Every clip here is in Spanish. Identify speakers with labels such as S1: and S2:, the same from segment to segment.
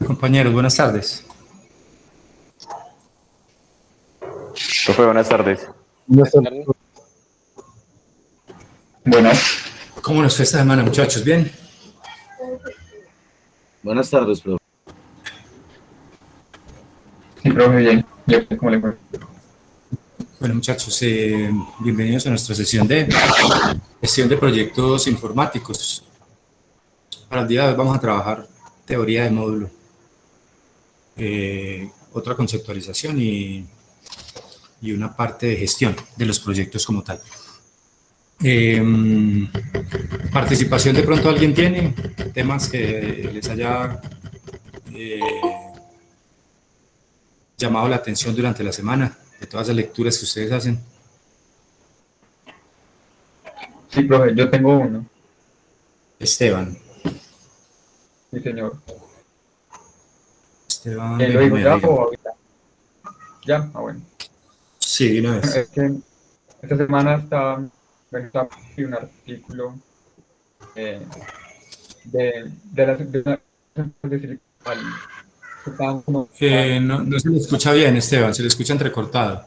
S1: Compañeros, buenas tardes.
S2: Profe, buenas tardes.
S3: Buenas tardes.
S4: Buenas.
S1: ¿Cómo nos fue esta semana, muchachos? ¿Bien?
S3: Buenas tardes, profe.
S4: Sí, profe, bien. Yo, ¿cómo le fue?
S1: Bueno, muchachos, bienvenidos a nuestra sesión de gestión de proyectos informáticos. Para el día de hoy vamos a trabajar teoría de módulo, otra conceptualización y una parte de gestión de los proyectos como tal. Participación, de pronto alguien tiene temas que les haya llamado la atención durante la semana, de todas las lecturas que ustedes hacen.
S4: Sí, profe, yo tengo uno.
S1: Esteban.
S4: Sí, señor.
S1: Esteban,
S4: ¿Lo digo
S1: déjame
S4: ya
S1: ahí.
S4: o ahorita? ¿Ya? Ah, bueno.
S1: Sí, de una
S4: Bueno,
S1: vez.
S4: es que esta semana estaba un artículo de una de Silicon Valley, que estaban como...
S1: No se le escucha bien, Esteban, se le escucha entrecortado.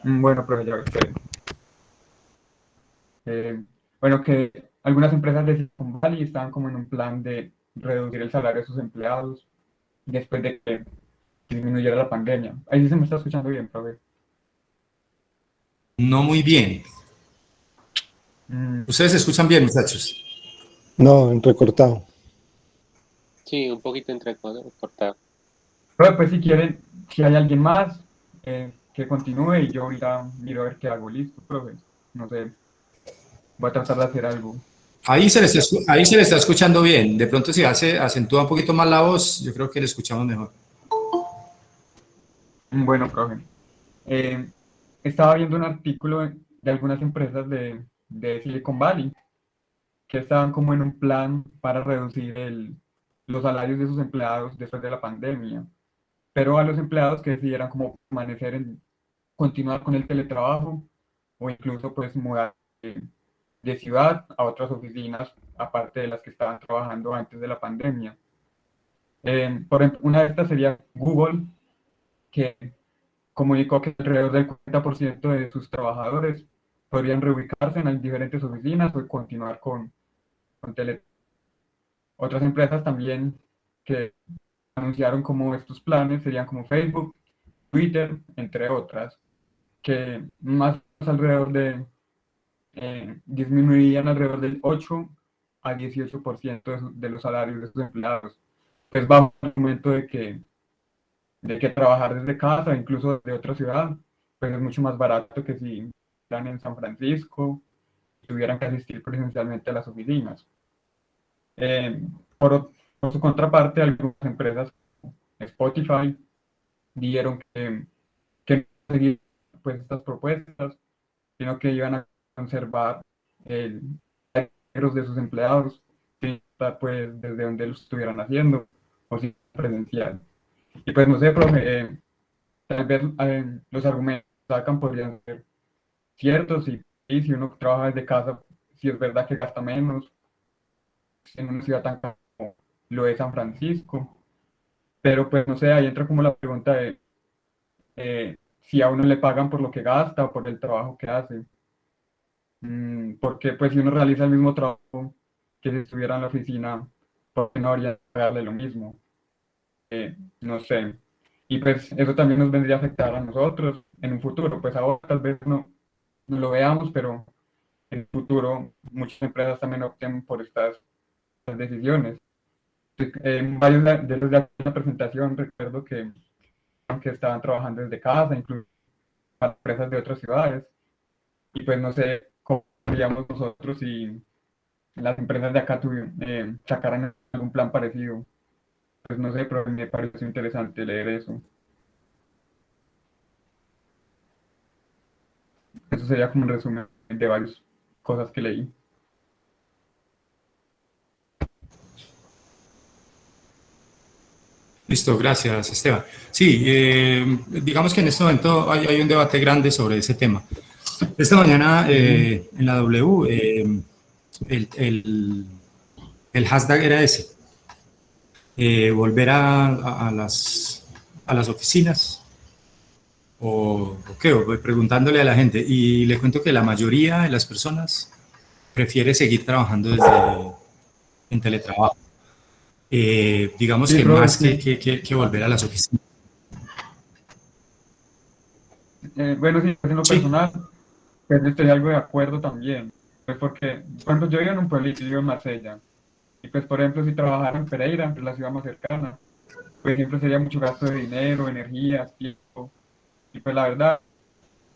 S4: Bueno, profe, ya esperen. Bueno, que algunas empresas de Silicon Valley estaban como en un plan de reducir el salario de sus empleados después de que disminuyera la pandemia. Ahí sí se me está escuchando bien, profe.
S1: No muy bien.
S4: Mm,
S1: ¿Ustedes se escuchan bien, muchachos?
S3: No, entrecortado.
S5: Sí, un poquito entrecortado.
S4: Profe, pues si quieren, si hay alguien más, que continúe y yo ahorita miro a ver qué hago. Listo, profe. No sé, voy a tratar de hacer algo.
S1: Ahí se le está escuchando bien. De pronto, si acentúa un poquito más la voz, yo creo que le escuchamos mejor.
S4: Bueno, profe. Eh, Estaba viendo un artículo de algunas empresas de Silicon Valley que estaban como en un plan para reducir los salarios de sus empleados después de la pandemia, pero a los empleados que decidieran como continuar con el teletrabajo o incluso pues mudar de ciudad a otras oficinas aparte de las que estaban trabajando antes de la pandemia. Por ejemplo, una de estas sería Google, que comunicó que alrededor del 40% de sus trabajadores podrían reubicarse en las diferentes oficinas o continuar con teletrabajo. Otras empresas también que anunciaron como estos planes serían como Facebook, Twitter, entre otras, que más alrededor disminuirían alrededor del 8 a 18% de los salarios de sus empleados. Pues bajo el argumento de que trabajar desde casa, incluso de otra ciudad, pues es mucho más barato que si están en San Francisco, tuvieran que asistir presencialmente a las oficinas. Eh, por su contraparte, algunas empresas, Spotify, dijeron que no seguían pues, estas propuestas, sino que iban a conservar el dinero de sus empleados, sin estar, pues desde donde lo estuvieran haciendo, o si presencial. Y pues no sé, profe, tal vez los argumentos que sacan podrían ser ciertos, y si uno trabaja desde casa, si es verdad que gasta menos en una ciudad tan cara como lo es San Francisco, pero pues no sé, ahí entra como la pregunta de si a uno le pagan por lo que gasta o por el trabajo que hace. Porque pues si uno realiza el mismo trabajo que si estuviera en la oficina, ¿por qué no habría que pagarle lo mismo? No sé. Y pues eso también nos vendría a afectar a nosotros en un futuro. Pues ahora tal vez no lo veamos, pero en el futuro muchas empresas también opten por estas decisiones. En varios de los de la presentación recuerdo que estaban trabajando desde casa, incluso para empresas de otras ciudades. Y pues no sé cómo haríamos nosotros si las empresas de acá sacaran algún plan parecido. Pues no sé, pero me pareció interesante leer eso. Eso sería como un resumen de varias cosas que leí.
S1: Listo, gracias, Esteban. Sí, digamos que en este momento hay un debate grande sobre ese tema. Esta mañana en la W, el hashtag era ese. volver a las oficinas o qué, o voy preguntándole a la gente y le cuento que la mayoría de las personas prefiere seguir trabajando en teletrabajo. Digamos
S4: Sí,
S1: que
S4: brother,
S1: más
S4: sí.
S1: que volver a las oficinas.
S4: Bueno, sí, pues en lo
S1: Sí,
S4: personal, pues estoy algo de acuerdo también. Pues porque cuando yo vivo en un pueblito, yo vivo en Marsella, y pues por ejemplo, si trabajara en Pereira, que es la ciudad más cercana, pues siempre sería mucho gasto de dinero, energías, tiempo, y pues la verdad,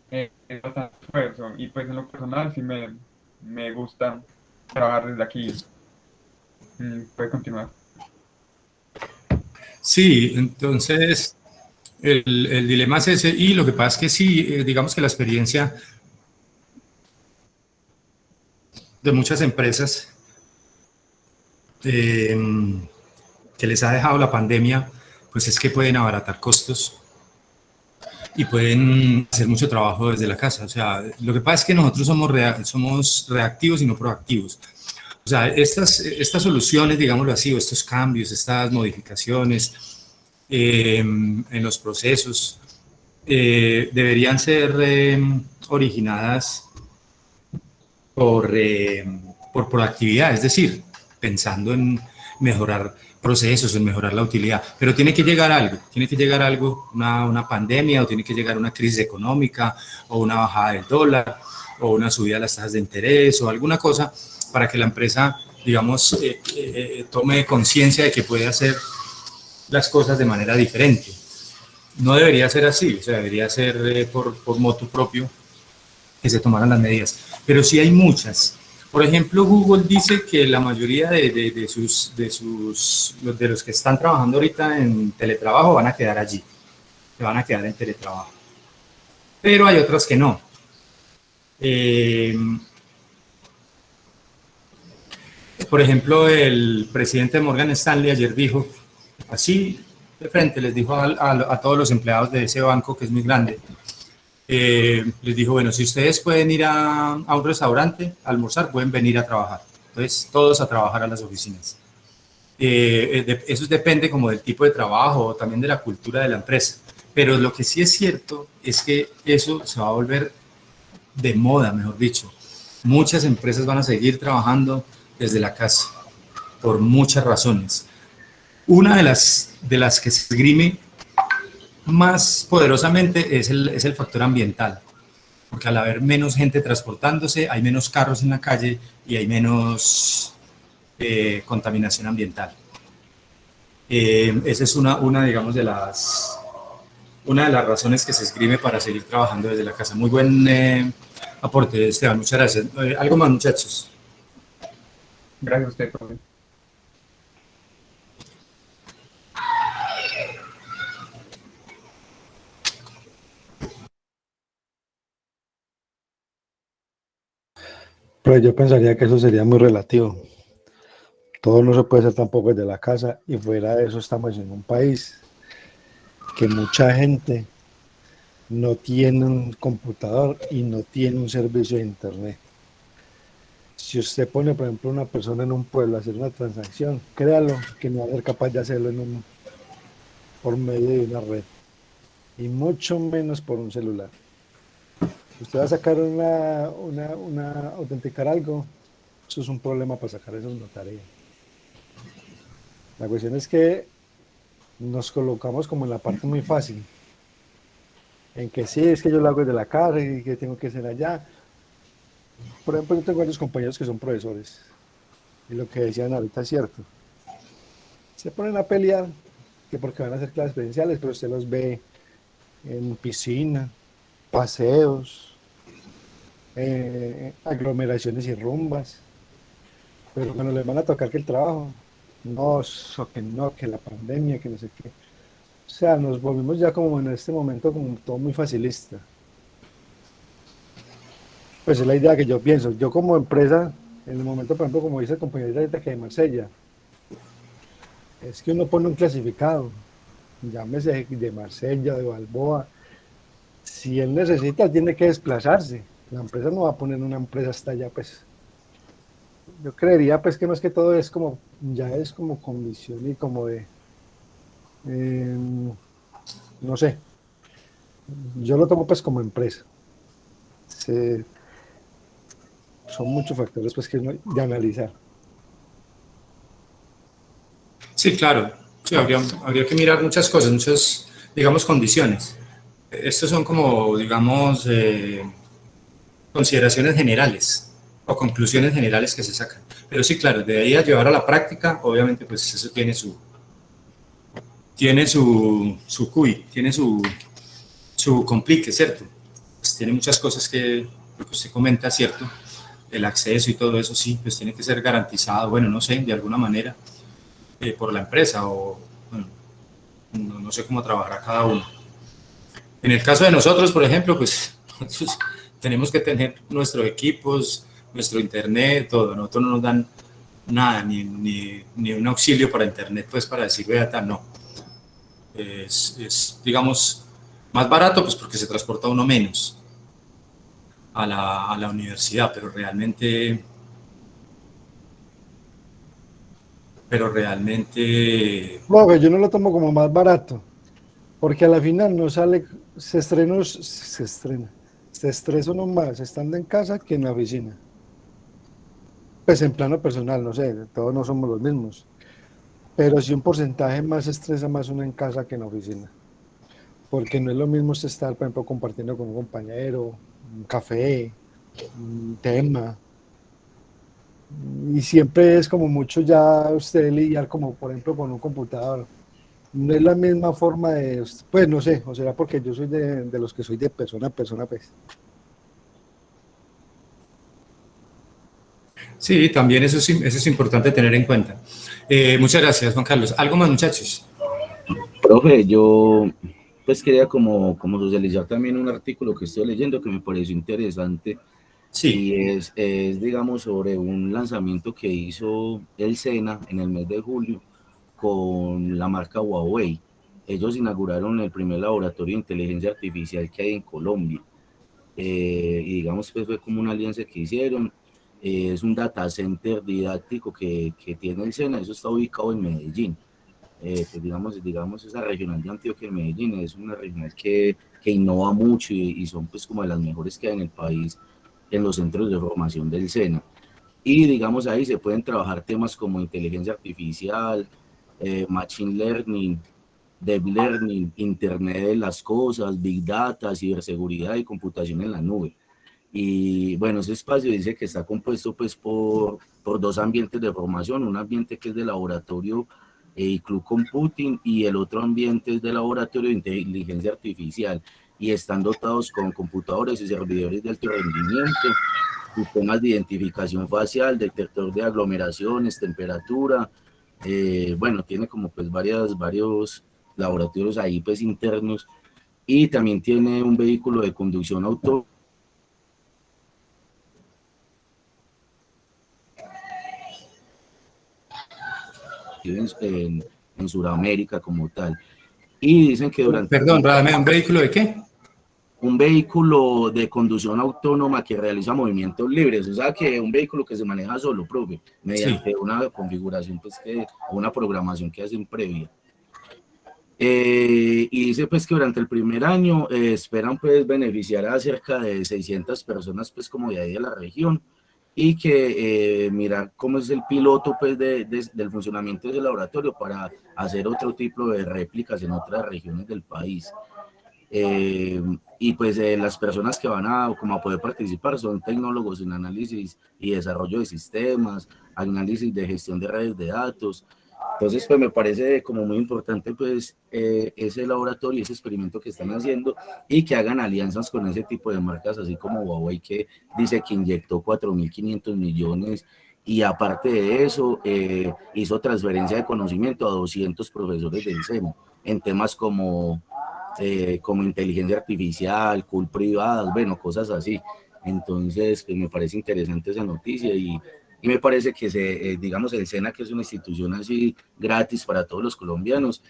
S4: es bastante esfuerzo, y pues en lo personal sí me gusta trabajar desde aquí. Puede continuar.
S1: sí, entonces el dilema es ese y lo que pasa es que sí, digamos que la experiencia de muchas empresas eh, que les ha dejado la pandemia, pues es que pueden abaratar costos y pueden hacer mucho trabajo desde la casa. O sea, lo que pasa es que nosotros somos reactivos y no proactivos. O sea, estas soluciones, digámoslo así, o estos cambios, estas modificaciones en los procesos, deberían ser originadas por, por proactividad, es decir, pensando en mejorar procesos, en mejorar la utilidad. Pero tiene que llegar algo, una pandemia, o tiene que llegar una crisis económica, o una bajada del dólar, o una subida de las tasas de interés, o alguna cosa para que la empresa, digamos, tome conciencia de que puede hacer las cosas de manera diferente. No debería ser así, o sea, debería ser por motu propio que se tomaran las medidas. Pero sí hay muchas. Por ejemplo, Google dice que la mayoría de los que están trabajando ahorita en teletrabajo van a quedar allí, que van a quedar en teletrabajo. Pero hay otras que no. Eh, por ejemplo, el presidente de Morgan Stanley ayer dijo, así de frente, les dijo a todos los empleados de ese banco, que es muy grande, les dijo, bueno, si ustedes pueden ir a un restaurante a almorzar, pueden venir a trabajar. Entonces, todos a trabajar a las oficinas. Eso depende como del tipo de trabajo o también de la cultura de la empresa. Pero lo que sí es cierto es que eso se va a volver de moda, mejor dicho. Muchas empresas van a seguir trabajando desde la casa por muchas razones. Una de las que se esgrime más poderosamente es el factor ambiental, porque al haber menos gente transportándose, hay menos carros en la calle y hay menos contaminación ambiental. Esa es digamos, una de las razones que se esgrime para seguir trabajando desde la casa. Muy buen aporte, Esteban, muchas gracias. ¿Algo más, muchachos?
S4: Gracias a usted, profe.
S3: Pero yo pensaría que eso sería muy relativo. Todo no se puede hacer tampoco desde la casa y fuera de eso estamos en un país que mucha gente no tiene un computador y no tiene un servicio de internet. Si usted pone, por ejemplo, una persona en un pueblo a hacer una transacción, créalo que no va a ser capaz de hacerlo por medio de una red y mucho menos por un celular. Usted va a sacar autenticar algo, eso es un problema para sacar eso en una tarea. La cuestión es que nos colocamos como en la parte muy fácil, en que sí, es que yo lo hago desde la casa y que tengo que ser allá. Por ejemplo, yo tengo varios compañeros que son profesores y lo que decían ahorita es cierto. Se ponen a pelear que porque van a hacer clases presenciales, pero usted los ve en piscina, paseos, aglomeraciones y rumbas, pero cuando les van a tocar que el trabajo, no, no, que la pandemia, que no sé qué. O sea, nos volvimos ya como en este momento como todo muy facilista. Pues es la idea que yo pienso. Yo como empresa, en el momento, por ejemplo, como dice el compañero ahorita que de Marsella, es que uno pone un clasificado, llámese de Marsella, de Balboa. Si él necesita, tiene que desplazarse. La empresa no va a poner una empresa hasta allá, pues. Yo creería, pues, que más que todo es como, ya es como condición y como de no sé, yo lo tomo pues como empresa. Son muchos factores pues de analizar.
S1: Sí, claro. Sí, habría que mirar muchas cosas, muchas, digamos, condiciones. Estos son como, digamos, consideraciones generales o conclusiones generales que se sacan. Pero sí, claro, de ahí a llevar a la práctica, obviamente, pues eso tiene su CUI, tiene su complique, ¿cierto? Pues tiene muchas cosas que, lo que usted comenta, ¿cierto? El acceso y todo eso, sí, pues tiene que ser garantizado, bueno, no sé, de alguna manera, por la empresa o, bueno, no sé cómo trabajará cada uno. En el caso de nosotros, por ejemplo, pues nosotros tenemos que tener nuestros equipos, nuestro internet, todo. Nosotros no nos dan nada, ni un auxilio para internet, pues para decir, vea, tal, no. Digamos, más barato, pues porque se transporta uno menos a la universidad, pero realmente,
S3: No, que yo no lo tomo como más barato, porque a la final no sale, se estresa uno más estando en casa que en la oficina. Pues en plano personal, no sé, todos no somos los mismos, pero sí un porcentaje más se estresa más uno en casa que en la oficina, porque no es lo mismo usted estar, por ejemplo, compartiendo con un compañero, un café, un tema, y siempre es como mucho ya usted lidiar como, por ejemplo, con un computador. No es la misma forma pues no sé, o será porque yo soy de los que soy de persona a persona, pues.
S1: sí, también eso es importante tener en cuenta. Muchas gracias, Juan Carlos. ¿Algo más, muchachos?
S6: Profe, yo pues quería como socializar también un artículo que estoy leyendo que me pareció interesante
S1: Sí,
S6: y es digamos sobre un lanzamiento que hizo el SENA en el mes de julio con la marca Huawei. Ellos inauguraron el primer laboratorio de inteligencia artificial que hay en Colombia. Y digamos pues fue como una alianza que hicieron. Es un data center didáctico que tiene el SENA, eso está ubicado en Medellín. Pues digamos esa regional de Antioquia y Medellín es una regional que innova mucho y son pues como de las mejores que hay en el país en los centros de formación del SENA. Y digamos ahí se pueden trabajar temas como inteligencia artificial, machine learning, deep learning, internet de las cosas, big data, ciberseguridad y computación en la nube. Y bueno, ese espacio dice que está compuesto pues por dos ambientes de formación, un ambiente que es de laboratorio y club computing y el otro ambiente es de laboratorio de inteligencia artificial y están dotados con computadores y servidores de alto rendimiento, sistemas de identificación facial, detector de aglomeraciones, temperatura, bueno, tiene como pues varios laboratorios ahí pues internos y también tiene un vehículo de conducción autónoma en Sudamérica como tal. Y dicen que durante
S1: perdón, Radamés, ¿un vehículo de qué?
S6: un vehículo de conducción autónoma que realiza movimientos libres, o sea que un vehículo que se maneja solo, profe,
S1: Sí.
S6: mediante una configuración, pues una programación que hacen previa. Y dice pues que durante el primer año esperan pues beneficiar a cerca de 600 personas pues como de ahí de la región y que mirar cómo es el piloto pues del funcionamiento de ese laboratorio para hacer otro tipo de réplicas en otras regiones del país. Y pues las personas que van como a poder participar son tecnólogos en análisis y desarrollo de sistemas, análisis de gestión de redes de datos. Entonces, pues me parece como muy importante pues ese laboratorio, ese experimento que están haciendo y que hagan alianzas con ese tipo de marcas, así como Huawei que dice que inyectó 4.500 millones y aparte de eso hizo transferencia de conocimiento a 200 profesores del SENA en temas como inteligencia artificial, cool privadas, bueno, cosas así. Entonces, pues me parece interesante esa noticia y me parece que digamos, el SENA, que es una institución así gratis para todos los colombianos,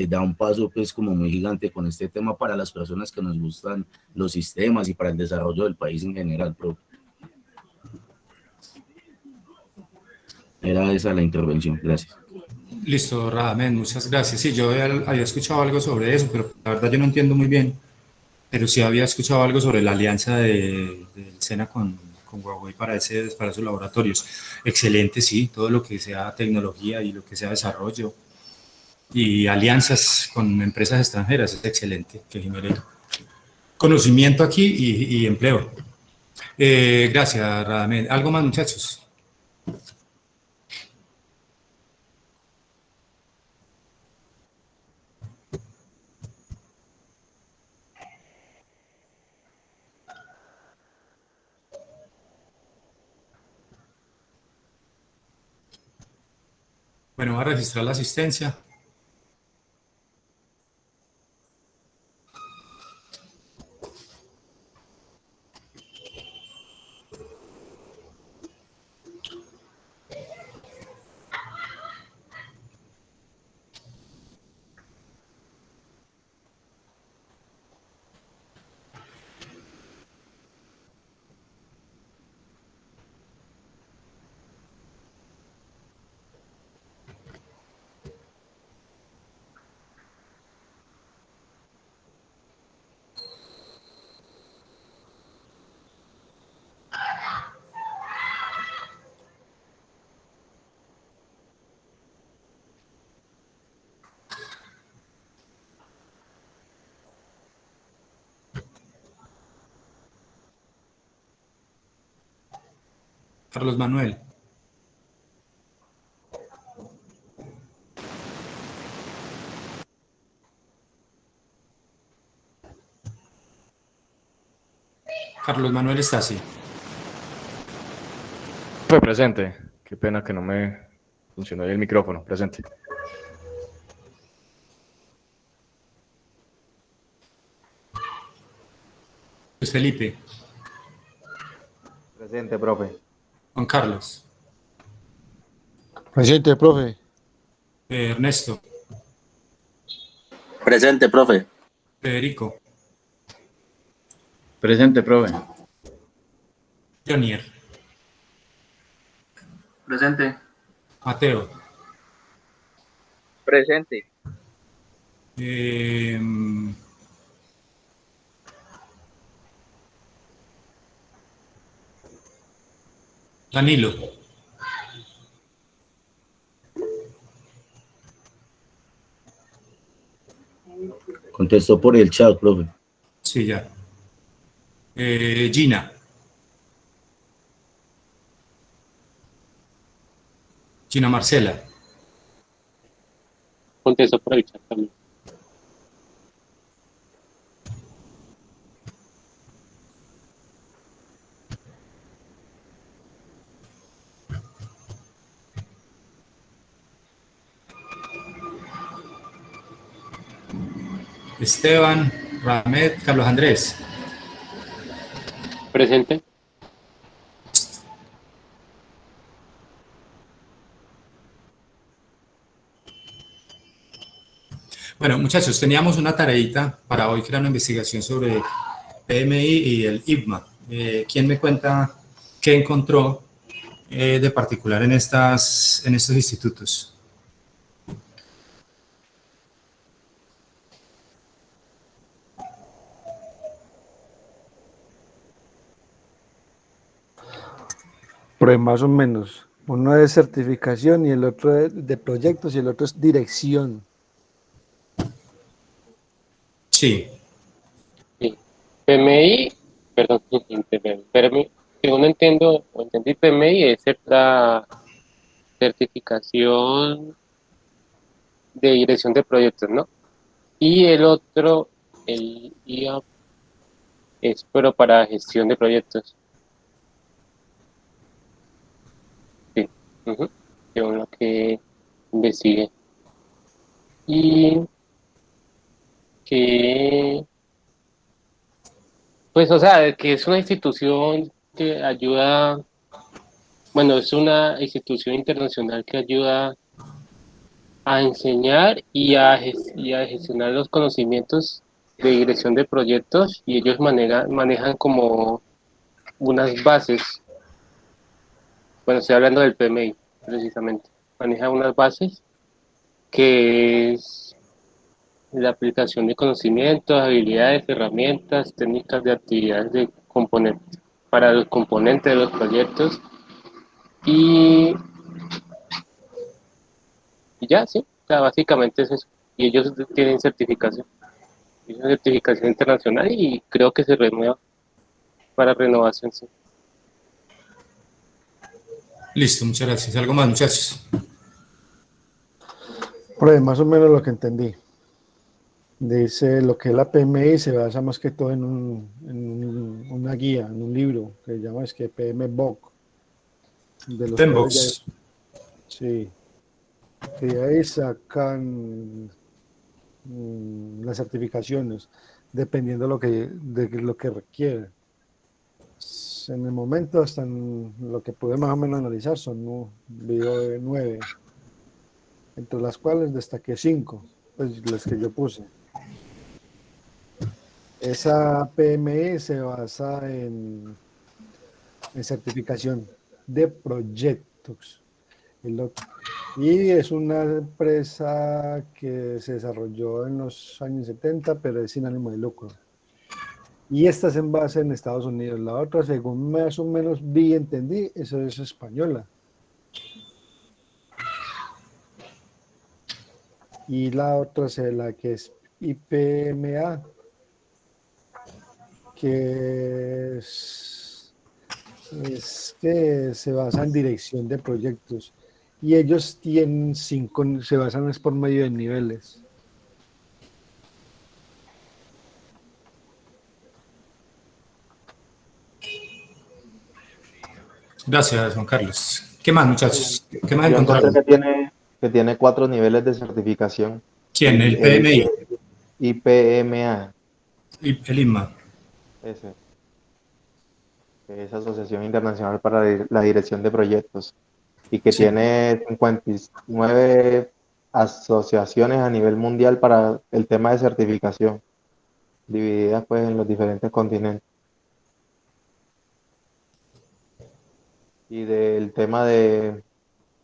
S6: da un paso pues como muy gigante con este tema para las personas que nos gustan los sistemas y para el desarrollo del país en general. Era esa la intervención. Gracias.
S1: Listo, Radamés, muchas gracias. Sí, yo había escuchado algo sobre eso, pero la verdad yo no entiendo muy bien. Pero sí había escuchado algo sobre la alianza del SENA con Huawei para esos laboratorios. Excelente, sí, todo lo que sea tecnología y lo que sea desarrollo y alianzas con empresas extranjeras es excelente, que genere conocimiento aquí y empleo. Gracias, Radamés. ¿Algo más, muchachos? Bueno, voy a registrar la asistencia. Carlos Manuel. Carlos Manuel está así.
S2: Fue presente. Qué pena que no me funcionó ahí el micrófono. Presente.
S1: Luis Felipe.
S7: Presente, profe.
S1: Juan Carlos.
S3: Presente, profe.
S1: Ernesto.
S8: Presente, profe.
S1: Federico.
S7: Presente, profe.
S1: Jonier.
S8: Presente.
S1: Mateo.
S7: Presente.
S1: Eh, Danilo.
S6: Contestó por el chat, profe.
S1: Sí, ya. Gina. Gina Marcela.
S5: Contesto por el chat también.
S1: Esteban. Ramed. Carlos Andrés.
S5: Presente.
S1: Bueno, muchachos, teníamos una tareita para hoy que era una investigación sobre PMI y el IPMA. ¿Quién me cuenta qué encontró de particular en estos institutos?
S3: Pues más o menos. Uno es certificación y el otro es de proyectos y el otro es dirección.
S1: Sí,
S5: Sí. PMI, perdón, PMI, según entiendo o entendí, PMI es la certificación de dirección de proyectos, ¿no? Y el otro, el IA, es pero para gestión de proyectos. Sí, según lo que investigué. Y que, pues, o sea, que es una institución que ayuda, bueno, es una institución internacional que ayuda a enseñar y a gestionar los conocimientos de dirección de proyectos y ellos manejan como unas bases. Bueno, estoy hablando del PMI, precisamente. Maneja unas bases que es la aplicación de conocimientos, habilidades, herramientas, técnicas de actividades de componentes para los componentes de los proyectos y, y ya, sí, o sea, básicamente es eso. Y ellos tienen certificación, es una certificación internacional y creo que se renueva para renovación, sí.
S1: Listo, muchas gracias. ¿Algo más, muchachos?
S3: Pues más o menos lo que entendí. Dice lo que es la PMI se basa más que todo en una guía, en un libro que se llama es que PMBOK, de los cuales
S1: Tenbox.
S3: sí, que de ahí sacan las certificaciones, dependiendo de lo que requiere. En el momento, hasta lo que pude más o menos analizar, son video de 9, entre las cuales destaqué 5, pues las que yo puse. Esa PMI se basa en certificación de proyectos. Y es una empresa que se desarrolló en los años 70, pero es sin ánimo de lucro. Y esta es en base en Estados Unidos. La otra, según más o menos vi y entendí, eso es española. Y la otra es la que es IPMA, que es que se basa en dirección de proyectos. Y ellos tienen 5, se basan es por medio de niveles.
S1: Gracias, Juan Carlos. ¿Qué más, muchachos? ¿Qué más
S7: Yo encontré
S1: encontraron?
S7: que tiene 4 niveles de certificación.
S1: ¿Quién? ¿El PMI?
S7: IPMA,
S1: ¿El INMA?
S7: ese, que es Asociación Internacional para la Dirección de Proyectos, y que
S1: Sí.
S7: tiene 59 asociaciones a nivel mundial para el tema de certificación, divididas pues en los diferentes continentes. Y del tema de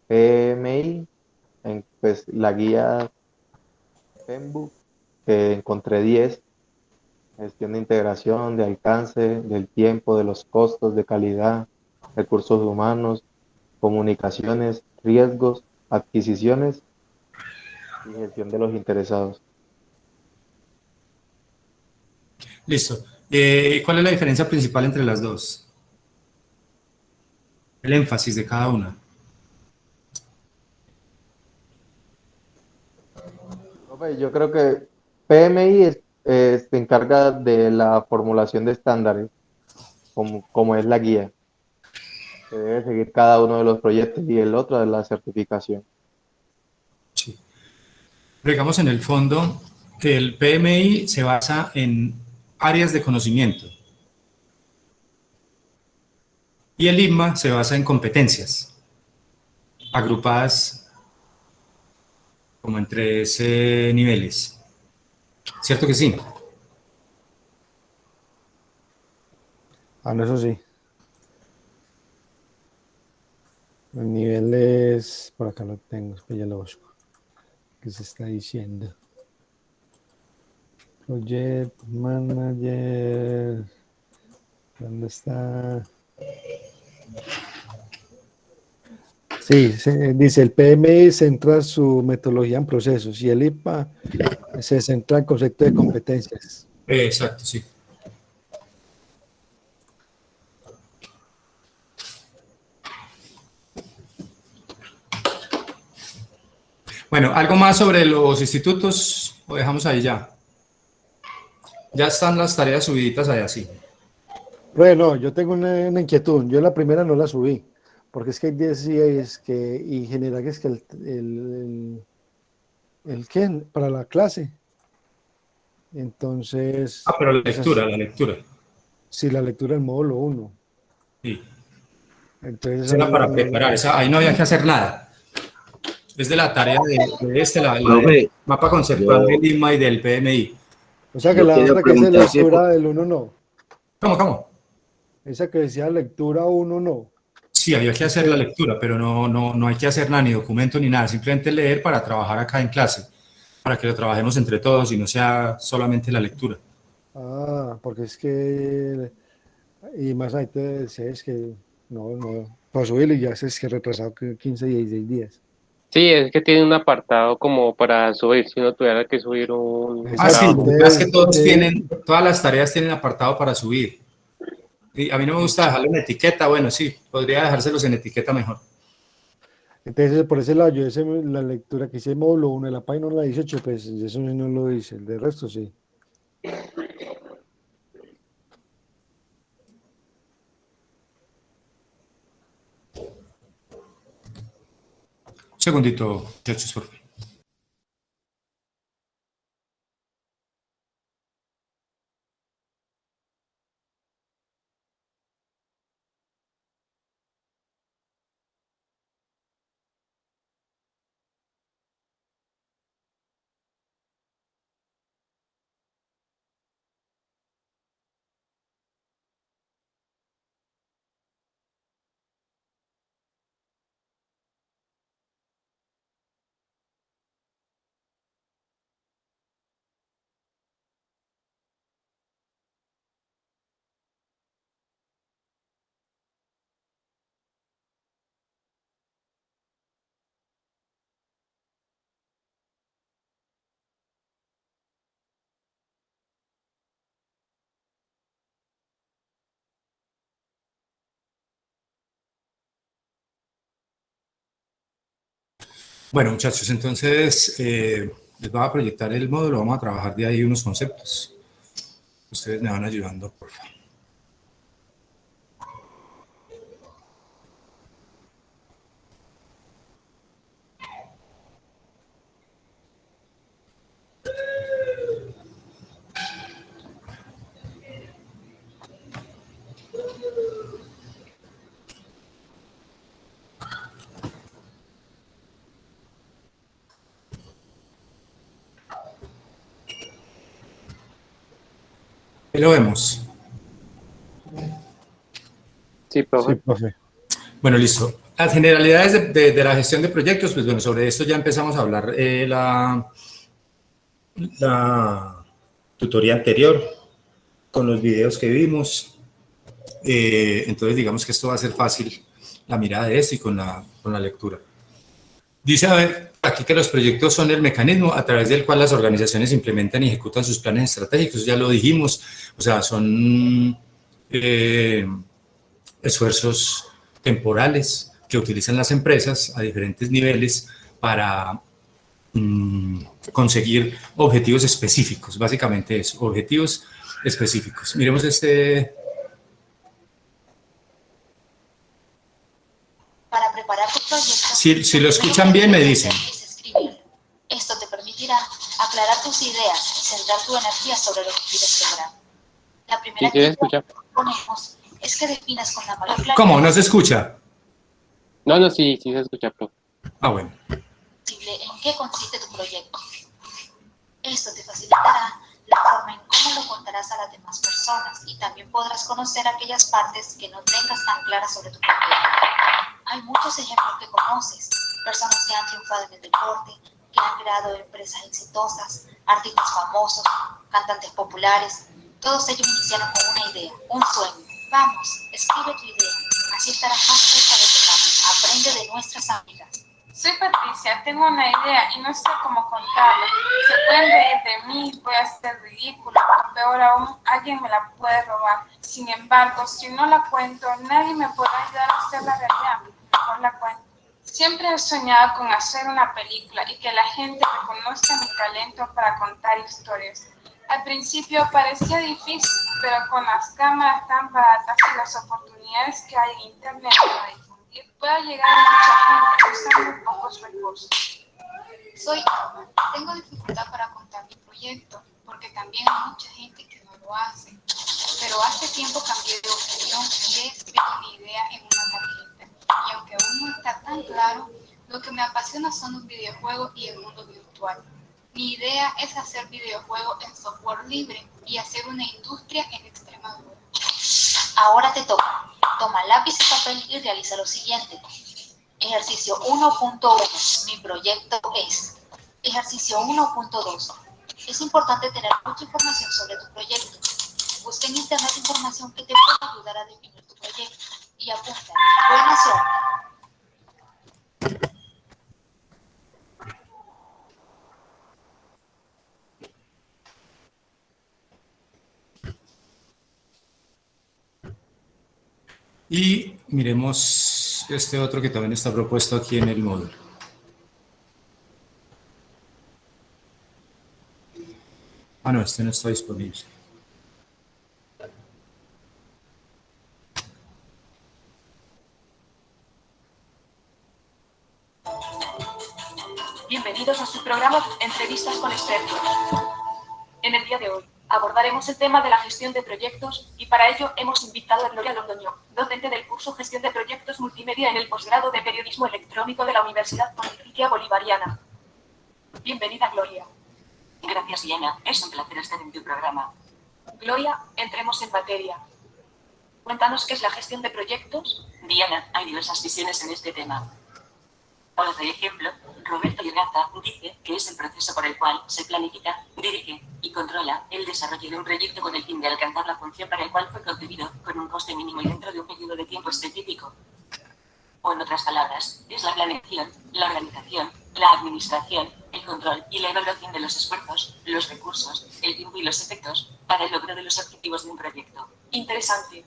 S7: PMI, pues la guía PMBOK, que encontré 10, gestión de integración, de alcance, del tiempo, de los costos, de calidad, recursos humanos, comunicaciones, riesgos, adquisiciones y gestión de los interesados.
S1: Listo. ¿Cuál es la diferencia principal entre las dos? El énfasis de cada una.
S7: Yo creo que PMI se encarga de la formulación de estándares, como es la guía, que debe seguir cada uno de los proyectos, y el otro de la certificación.
S1: Sí. Pero digamos, en el fondo, que el PMI se basa en áreas de conocimiento y el INMA se basa en competencias agrupadas como en 3 niveles. ¿Cierto que sí?
S3: No, eso sí. El nivel es, por acá lo tengo, pues ya lo busco. ¿Qué se está diciendo? Project Manager. ¿Dónde está? Sí, dice el PMI centra su metodología en procesos y el IPA se centra en concepto de competencias.
S1: Exacto, sí. Bueno, ¿algo más sobre los institutos o dejamos ahí ya? Ya están las tareas subiditas allá, sí.
S3: Bueno, yo tengo una inquietud. Yo la primera no la subí, porque es que decía es que, y general, que es que el ¿qué? Para la clase. Entonces,
S1: Pero la lectura.
S3: Sí, la lectura del módulo 1.
S1: Sí.
S3: Entonces,
S1: Esa era para preparar, ahí no había que hacer nada. Es de la tarea de la mapa conceptual del INMA y del PMI.
S3: O sea que
S6: Yo
S3: la
S6: quería
S3: otra que es
S6: preguntar si
S3: lectura del 1 no.
S1: ¿Cómo?
S3: Esa que decía lectura 1 no.
S1: Sí, había que hacer la lectura, pero no hay que hacer nada, ni documento ni nada, simplemente leer para trabajar acá en clase, para que lo trabajemos entre todos y no sea solamente la lectura.
S3: Ah, porque es que, y más ahí te decía, es que para subirlo y ya es que retrasado que 15, 16 días.
S5: Sí, es que tiene un apartado como para subir, si uno tuviera que subir un
S1: Ah, sí,
S3: Exacto,
S1: lo
S5: trabajo.
S1: que pasa es que
S3: entonces,
S1: todas las tareas tienen apartado para subir. Y a mí no me gusta dejarlo en etiqueta, bueno, sí, podría dejárselos en etiqueta mejor.
S3: entonces por ese lado, la lectura que hice módulo 1 de la página 18, pues eso sí no lo hice, el de resto sí.
S1: Un segundito, muchachos, por favor. Bueno, muchachos, entonces les voy a proyectar el módulo, vamos a trabajar de ahí unos conceptos. Ustedes me van ayudando, por favor. Ahí lo vemos.
S5: Sí,
S3: Sí,
S5: profe.
S3: profe.
S1: Bueno, listo. Las generalidades de la gestión de proyectos, pues bueno, sobre esto ya empezamos a hablar la tutoría anterior con los videos que vimos. Entonces, digamos que esto va a ser fácil, la mirada de esto y con la lectura. Dice a ver, aquí que los proyectos son el mecanismo a través del cual las organizaciones implementan y ejecutan sus planes estratégicos, ya lo dijimos, o sea, son esfuerzos temporales que utilizan las empresas a diferentes niveles para conseguir objetivos específicos, básicamente eso, objetivos específicos. Miremos este.
S8: Para preparar tu proyecto,
S1: Si lo escuchan bien, me dicen.
S8: Esto te permitirá aclarar tus ideas y centrar tu energía sobre lo que quieres lograr. La primera
S5: ¿Sí se
S8: actividad
S5: escucha?
S8: que proponemos es que definas con la mayor claridad
S1: ¿Cómo? ¿No se escucha?
S5: No, sí se escucha, profe.
S1: Ah, bueno.
S8: posible en qué consiste tu proyecto. Esto te facilitará la forma en cómo lo contarás a las demás personas y también podrás conocer aquellas partes que no tengas tan claras sobre tu proyecto. Hay muchos ejemplos que conoces, personas que han triunfado en el deporte, que han creado empresas exitosas, artistas famosos, cantantes populares. Todos ellos iniciaron con una idea, un sueño. Vamos, escribe tu idea, así estarás más cerca de tu meta. Aprende de nuestras amigas.
S9: Soy Patricia, tengo una idea y no sé cómo contarla. Se pueden reír de mí, voy a ser ridícula, o peor aún, alguien me la puede robar. Sin embargo, si no la cuento, nadie me podrá ayudar a hacerla realidad. Mejor la cuento. Siempre he soñado con hacer una película y que la gente reconozca mi talento para contar historias. Al principio parecía difícil, pero con las cámaras tan baratas y las oportunidades que hay en internet para difundir, pueda llegar a mucha gente usando pocos recursos.
S8: Soy Alma. Tengo dificultad para contar mi proyecto, porque también hay mucha gente que no lo hace. Pero hace tiempo cambié de opinión y he escrito mi idea en una tarjeta. Y aunque aún no está tan claro, lo que me apasiona son los videojuegos y el mundo virtual. Mi idea es hacer videojuegos en software libre y hacer una industria en Extremadura. Ahora te toca. Toma lápiz y papel y realiza lo siguiente. Ejercicio 1.1. Mi proyecto es. Ejercicio 1.2. Es importante tener mucha información sobre tu proyecto. Busca en internet información que te pueda ayudar a definir tu proyecto. Y apunta. Buena suerte.
S1: Y miremos este otro que también está propuesto aquí en el módulo. Ah, no, este no está disponible.
S10: Bienvenidos a su programa Entrevistas con Expertos. En el día de hoy abordaremos el tema de la gestión de proyectos y para ello hemos invitado a Gloria Londoño, docente del curso Gestión de Proyectos Multimedia en el posgrado de Periodismo Electrónico de la Universidad Pontificia Bolivariana. Bienvenida, Gloria.
S11: Gracias, Diana. Es un placer estar en tu programa.
S10: Gloria, entremos en materia. Cuéntanos qué es la gestión de proyectos.
S11: Diana, hay diversas visiones en este tema. Por ejemplo, Roberto Iraza dice que es el proceso por el cual se planifica, dirige y controla el desarrollo de un proyecto con el fin de alcanzar la función para el cual fue concebido, con un coste mínimo y dentro de un periodo de tiempo específico. O en otras palabras, es la planeación, la organización, la administración, el control y la evaluación de los esfuerzos, los recursos, el tiempo y los efectos para el logro de los objetivos de un proyecto.
S10: Interesante.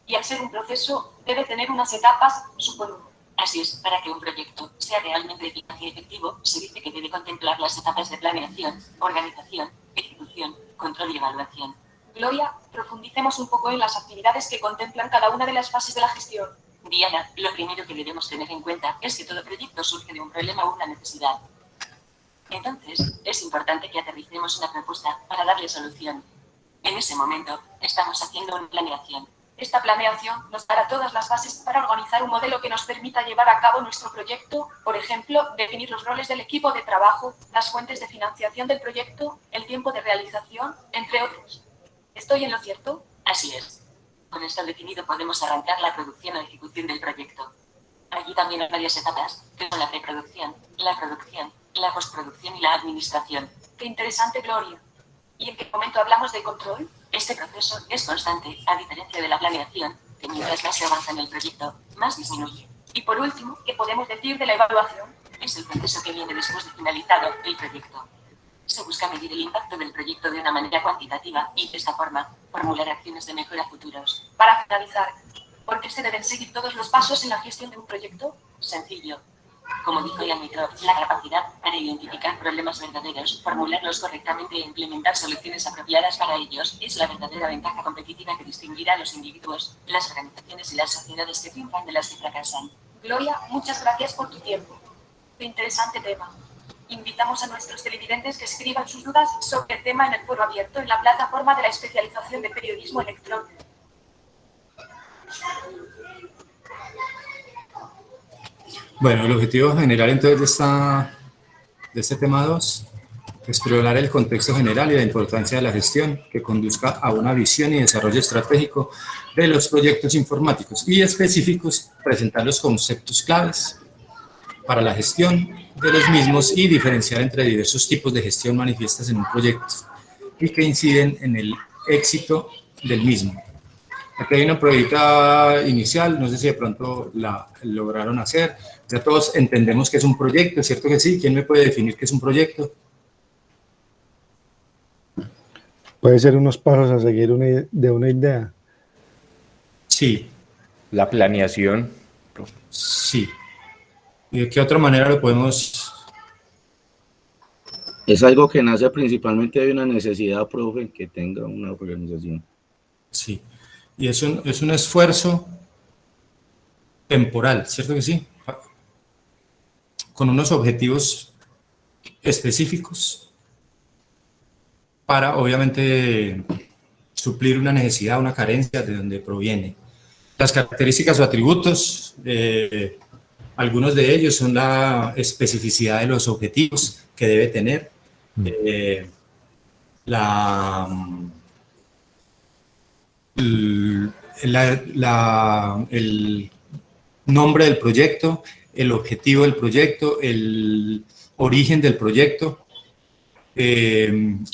S10: Y al ser un proceso, debe tener unas etapas, supongo.
S11: Así es, para que un proyecto sea realmente eficaz y efectivo, se dice que debe contemplar las etapas de planeación, organización, ejecución, control y evaluación.
S10: Gloria, profundicemos un poco en las actividades que contemplan cada una de las fases de la gestión.
S11: Diana, lo primero que debemos tener en cuenta es que todo proyecto surge de un problema o una necesidad. Entonces, es importante que aterricemos una propuesta para darle solución. En ese momento, estamos haciendo una planeación.
S10: Esta planeación nos dará todas las bases para organizar un modelo que nos permita llevar a cabo nuestro proyecto, por ejemplo, definir los roles del equipo de trabajo, las fuentes de financiación del proyecto, el tiempo de realización, entre otros. ¿Estoy en lo cierto?
S11: Así es. Con esto definido podemos arrancar la producción o ejecución del proyecto. Allí también hay varias etapas, que son la preproducción, la producción, la postproducción y la administración.
S10: Qué interesante, Gloria. ¿Y en qué momento hablamos de control?
S11: Este proceso es constante, a diferencia de la planeación, que mientras más se avanza en el proyecto, más disminuye.
S10: Y por último, ¿qué podemos decir de la evaluación?
S11: Es el proceso que viene después de finalizado el proyecto. Se busca medir el impacto del proyecto de una manera cuantitativa y, de esta forma, formular acciones de mejora futuros.
S10: Para finalizar, ¿por qué se deben seguir todos los pasos en la gestión de un proyecto?
S11: Sencillo. Como dijo Ian Mitrov, la capacidad para identificar problemas verdaderos, formularlos correctamente e implementar soluciones apropiadas para ellos es la verdadera ventaja competitiva que distinguirá a los individuos, las organizaciones y las sociedades que triunfan de las que fracasan.
S10: Gloria, muchas gracias por tu tiempo. Qué interesante tema. Invitamos a nuestros televidentes que escriban sus dudas sobre el tema en el foro abierto en la plataforma de la especialización de periodismo electrónico.
S1: Bueno, el objetivo general entonces de este tema 2 es explorar el contexto general y la importancia de la gestión que conduzca a una visión y desarrollo estratégico de los proyectos informáticos y específicos, presentar los conceptos claves para la gestión de los mismos y diferenciar entre diversos tipos de gestión manifiestas en un proyecto y que inciden en el éxito del mismo. Aquí hay una probadita inicial, no sé si de pronto la lograron hacer. Ya todos entendemos que es un proyecto, ¿cierto que sí? ¿Quién me puede definir qué es un proyecto?
S3: Puede ser unos pasos a seguir de una idea.
S1: Sí.
S2: La planeación.
S1: Sí. ¿Y de qué otra manera lo podemos...?
S6: Es algo que nace principalmente de una necesidad, profe, que tenga una organización.
S1: Sí. Y es un esfuerzo temporal, ¿cierto que sí? Con unos objetivos específicos para, obviamente, suplir una necesidad, una carencia de donde proviene. Las características o atributos, algunos de ellos son la especificidad de los objetivos que debe tener, el nombre del proyecto, el objetivo del proyecto, el origen del proyecto,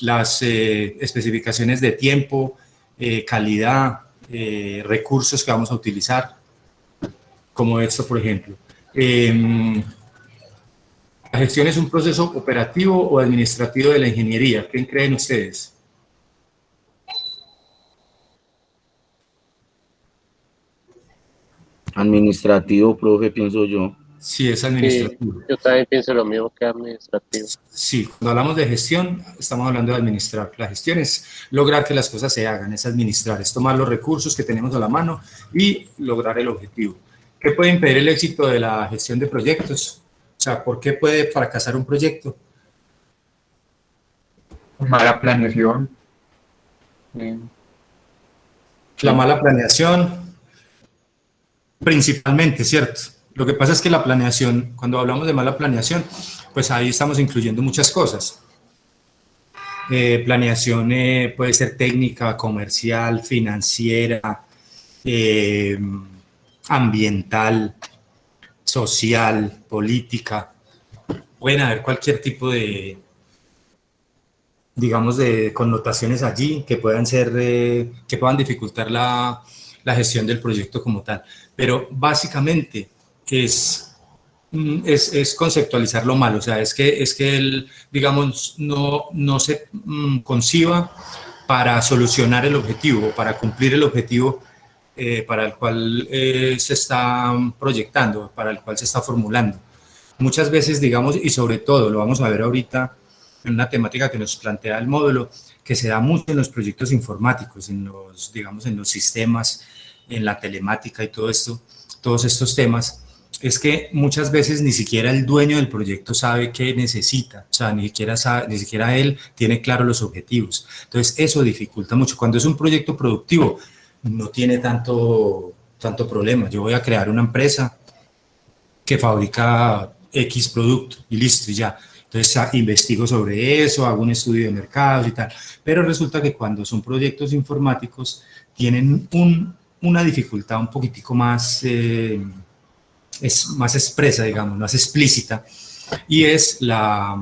S1: las especificaciones de tiempo, calidad, recursos que vamos a utilizar, como esto, por ejemplo. ¿La gestión es un proceso operativo o administrativo de la ingeniería? ¿Qué creen ustedes?
S6: Administrativo, profe, pienso yo.
S1: Sí, es administrativo.
S5: Sí, yo también pienso lo mismo que administrativo.
S1: Sí, cuando hablamos de gestión, estamos hablando de administrar. La gestión es lograr que las cosas se hagan, es administrar, es tomar los recursos que tenemos a la mano y lograr el objetivo. ¿Qué puede impedir el éxito de la gestión de proyectos? O sea, ¿por qué puede fracasar un proyecto?
S4: Mala planeación.
S1: La mala planeación, principalmente, ¿cierto? Lo que pasa es que la planeación, cuando hablamos de mala planeación, pues ahí estamos incluyendo muchas cosas. Planeación puede ser técnica, comercial, financiera, ambiental, social, política. Pueden haber cualquier tipo de, digamos, de connotaciones allí que puedan ser, que puedan dificultar la gestión del proyecto como tal. Pero básicamente es conceptualizar lo malo, o sea, es que él, digamos, no se conciba para solucionar el objetivo, para cumplir el objetivo para el cual se está proyectando, para el cual se está formulando. Muchas veces, digamos, y sobre todo, lo vamos a ver ahorita en una temática que nos plantea el módulo, que se da mucho en los proyectos informáticos, en los, digamos, en los sistemas, en la telemática y todo esto, todos estos temas, es que muchas veces ni siquiera el dueño del proyecto sabe qué necesita, o sea, ni siquiera él tiene claro los objetivos. Entonces, eso dificulta mucho. Cuando es un proyecto productivo, no tiene tanto problema. Yo voy a crear una empresa que fabrica X producto y listo, y ya. Entonces, investigo sobre eso, hago un estudio de mercados y tal. Pero resulta que cuando son proyectos informáticos, tienen una dificultad un poquitico más... es más expresa, digamos, más explícita, y es la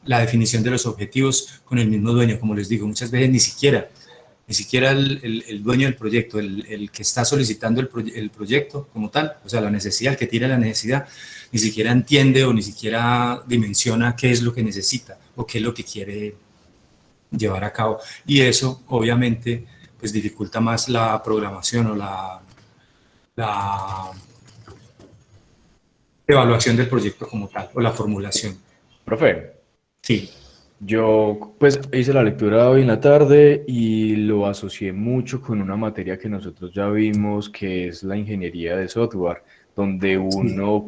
S1: definición de los objetivos con el mismo dueño. Como les digo, muchas veces ni siquiera el dueño del proyecto, el que está solicitando el proyecto como tal, o sea, la necesidad, el que tiene la necesidad, ni siquiera entiende o ni siquiera dimensiona qué es lo que necesita o qué es lo que quiere llevar a cabo. Y eso, obviamente, pues dificulta más la programación o la evaluación del proyecto como tal, o la formulación.
S2: Profe.
S1: Sí.
S2: Yo pues hice la lectura hoy en la tarde y lo asocié mucho con una materia que nosotros ya vimos, que es la ingeniería de software, donde uno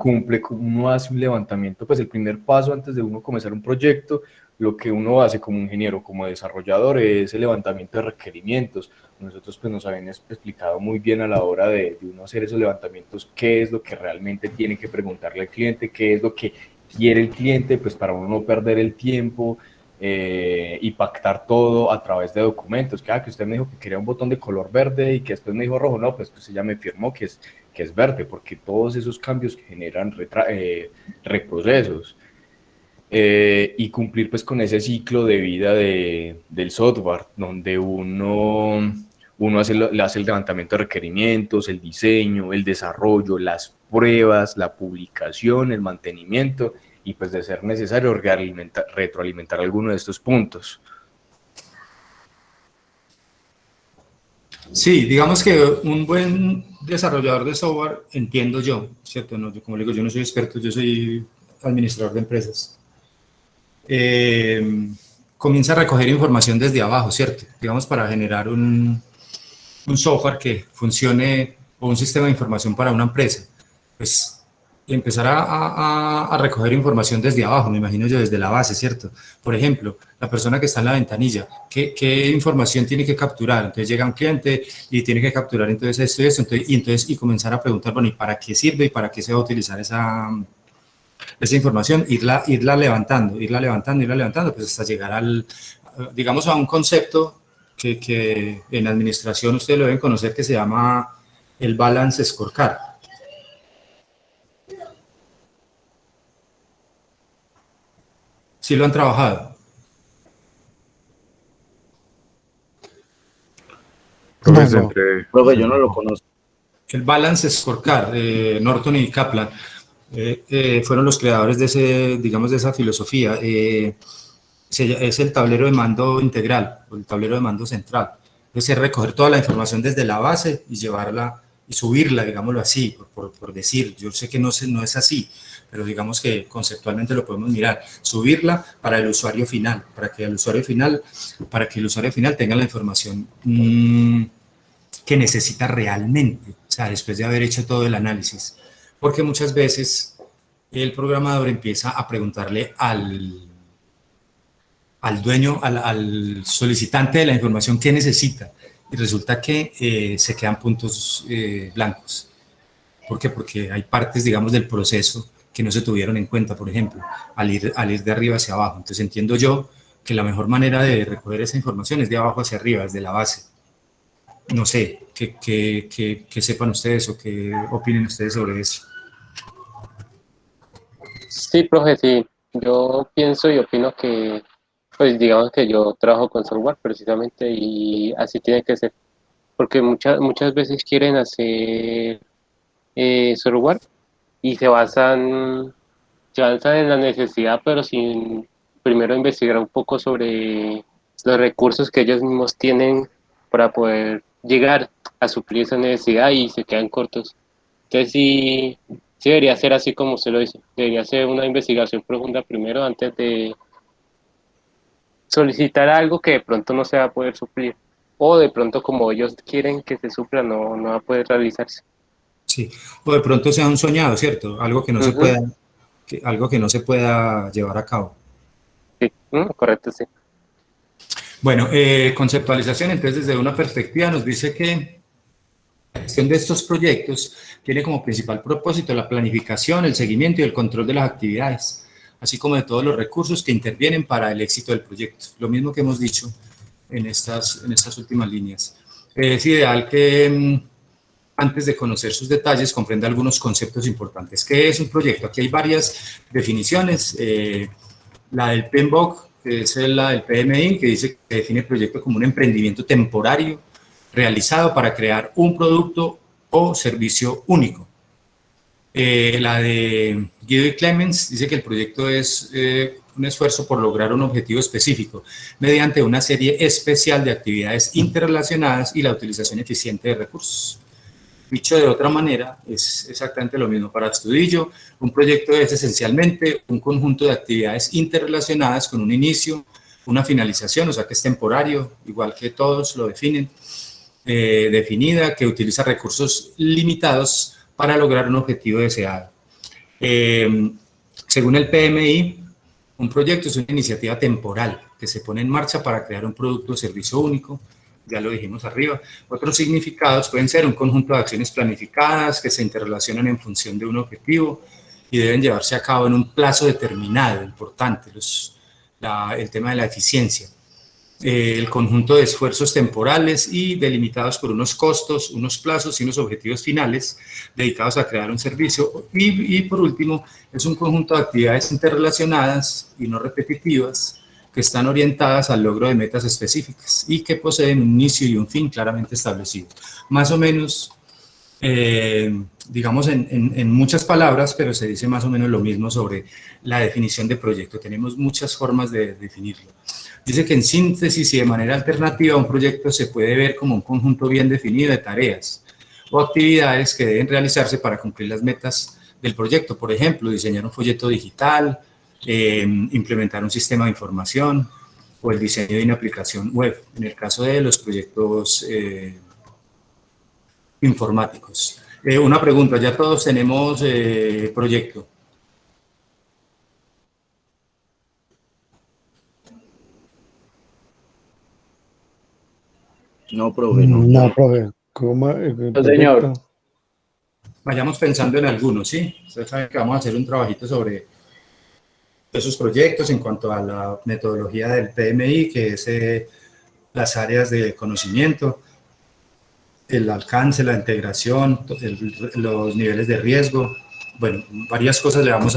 S2: uno hace un levantamiento, pues el primer paso antes de uno comenzar un proyecto, lo que uno hace como ingeniero, como desarrollador, es el levantamiento de requerimientos. Nosotros pues nos habían explicado muy bien a la hora de uno hacer esos levantamientos, qué es lo que realmente tiene que preguntarle al cliente, qué es lo que quiere el cliente, pues para uno no perder el tiempo y pactar todo a través de documentos. Que usted me dijo que quería un botón de color verde y que después me dijo rojo, no, pues ella me firmó que es verde, porque todos esos cambios generan reprocesos. Y cumplir pues con ese ciclo de vida del software, donde uno le hace el levantamiento de requerimientos, el diseño, el desarrollo, las pruebas, la publicación, el mantenimiento y pues de ser necesario retroalimentar alguno de estos puntos.
S1: Sí, digamos que un buen desarrollador de software, entiendo yo, ¿cierto? No, yo, como le digo, yo no soy experto, yo soy administrador de empresas. Comienza a recoger información desde abajo, ¿cierto? Digamos, para generar un software que funcione o un sistema de información para una empresa, pues empezar a recoger información desde abajo, me imagino yo, desde la base, ¿cierto? Por ejemplo, la persona que está en la ventanilla, ¿qué información tiene que capturar? Entonces llega un cliente y tiene que capturar entonces esto y esto, y comenzar a preguntar, bueno, ¿y para qué sirve y para qué se va a utilizar esa información? Irla levantando, pues hasta llegar digamos, a un concepto que en administración ustedes lo deben conocer, que se llama el Balance Scorecard. ¿Sí lo han trabajado?
S2: Pues
S3: No.
S2: entre...
S6: Profe, yo no lo conozco.
S1: El Balance Scorecard, Norton y Kaplan, fueron los creadores de ese, digamos, de esa filosofía. Es el tablero de mando integral, o el tablero de mando central. Es recoger toda la información desde la base y llevarla y subirla, digámoslo así, por decir. Yo sé que no es así, pero digamos que conceptualmente lo podemos mirar. Subirla para el usuario final, para que el usuario final tenga la información que necesita realmente, o sea, después de haber hecho todo el análisis. Porque muchas veces el programador empieza a preguntarle al dueño, al solicitante de la información qué necesita, y resulta que se quedan puntos blancos. ¿Por qué? Porque hay partes, digamos, del proceso que no se tuvieron en cuenta, por ejemplo, al ir de arriba hacia abajo. Entonces entiendo yo que la mejor manera de recoger esa información es de abajo hacia arriba, desde la base. No sé, que sepan ustedes o qué opinen ustedes sobre eso.
S5: Sí, profe, sí. Yo pienso y opino que, pues digamos que yo trabajo con software precisamente y así tiene que ser. Porque muchas veces quieren hacer software y se basan en la necesidad, pero sin primero investigar un poco sobre los recursos que ellos mismos tienen para poder llegar a suplir esa necesidad y se quedan cortos. Entonces sí debería ser así como usted lo dice. Debería ser una investigación profunda primero antes de solicitar algo que de pronto no se va a poder suplir. O de pronto como ellos quieren que se supla, no va a poder realizarse.
S1: Sí, o de pronto sea un soñado, ¿cierto? Algo que no se
S5: Ujú.
S1: pueda, algo que no se pueda llevar a cabo.
S5: Sí, correcto, sí.
S1: Bueno, conceptualización, entonces desde una perspectiva nos dice que la gestión de estos proyectos tiene como principal propósito la planificación, el seguimiento y el control de las actividades, así como de todos los recursos que intervienen para el éxito del proyecto. Lo mismo que hemos dicho en estas últimas líneas. Es ideal que antes de conocer sus detalles, comprenda algunos conceptos importantes. ¿Qué es un proyecto? Aquí hay varias definiciones. La del PMBOK, que es la del PMI, que dice que define el proyecto como un emprendimiento temporario realizado para crear un producto o servicio único. La de Guido y Clemens dice que el proyecto es un esfuerzo por lograr un objetivo específico mediante una serie especial de actividades interrelacionadas y la utilización eficiente de recursos. Dicho de otra manera, es exactamente lo mismo para Astudillo. Un proyecto es esencialmente un conjunto de actividades interrelacionadas con un inicio, una finalización, o sea que es temporario, igual que todos lo definen, definida, que utiliza recursos limitados para lograr un objetivo deseado. Según el PMI, un proyecto es una iniciativa temporal que se pone en marcha para crear un producto o servicio único. Ya lo dijimos arriba. Otros significados pueden ser un conjunto de acciones planificadas que se interrelacionan en función de un objetivo y deben llevarse a cabo en un plazo determinado, importante, el tema de la eficiencia. El conjunto de esfuerzos temporales y delimitados por unos costos, unos plazos y unos objetivos finales dedicados a crear un servicio. Y por último, es un conjunto de actividades interrelacionadas y no repetitivas que están orientadas al logro de metas específicas y que poseen un inicio y un fin claramente establecidos. Más o menos, digamos en muchas palabras, pero se dice más o menos lo mismo sobre la definición de proyecto. Tenemos muchas formas de definirlo. Dice que en síntesis y de manera alternativa, un proyecto se puede ver como un conjunto bien definido de tareas o actividades que deben realizarse para cumplir las metas del proyecto. Por ejemplo, diseñar un folleto digital, implementar un sistema de información o el diseño de una aplicación web, en el caso de los proyectos informáticos. Una pregunta, ¿ya todos tenemos proyecto?
S6: No, profe, no.
S3: No, profe. ¿Cómo?
S2: No, señor.
S1: Vayamos pensando en algunos, ¿sí? Ustedes saben que vamos a hacer un trabajito sobre esos proyectos en cuanto a la metodología del PMI, que es las áreas de conocimiento. el alcance, la integración, los niveles de riesgo. Bueno, varias cosas le vamos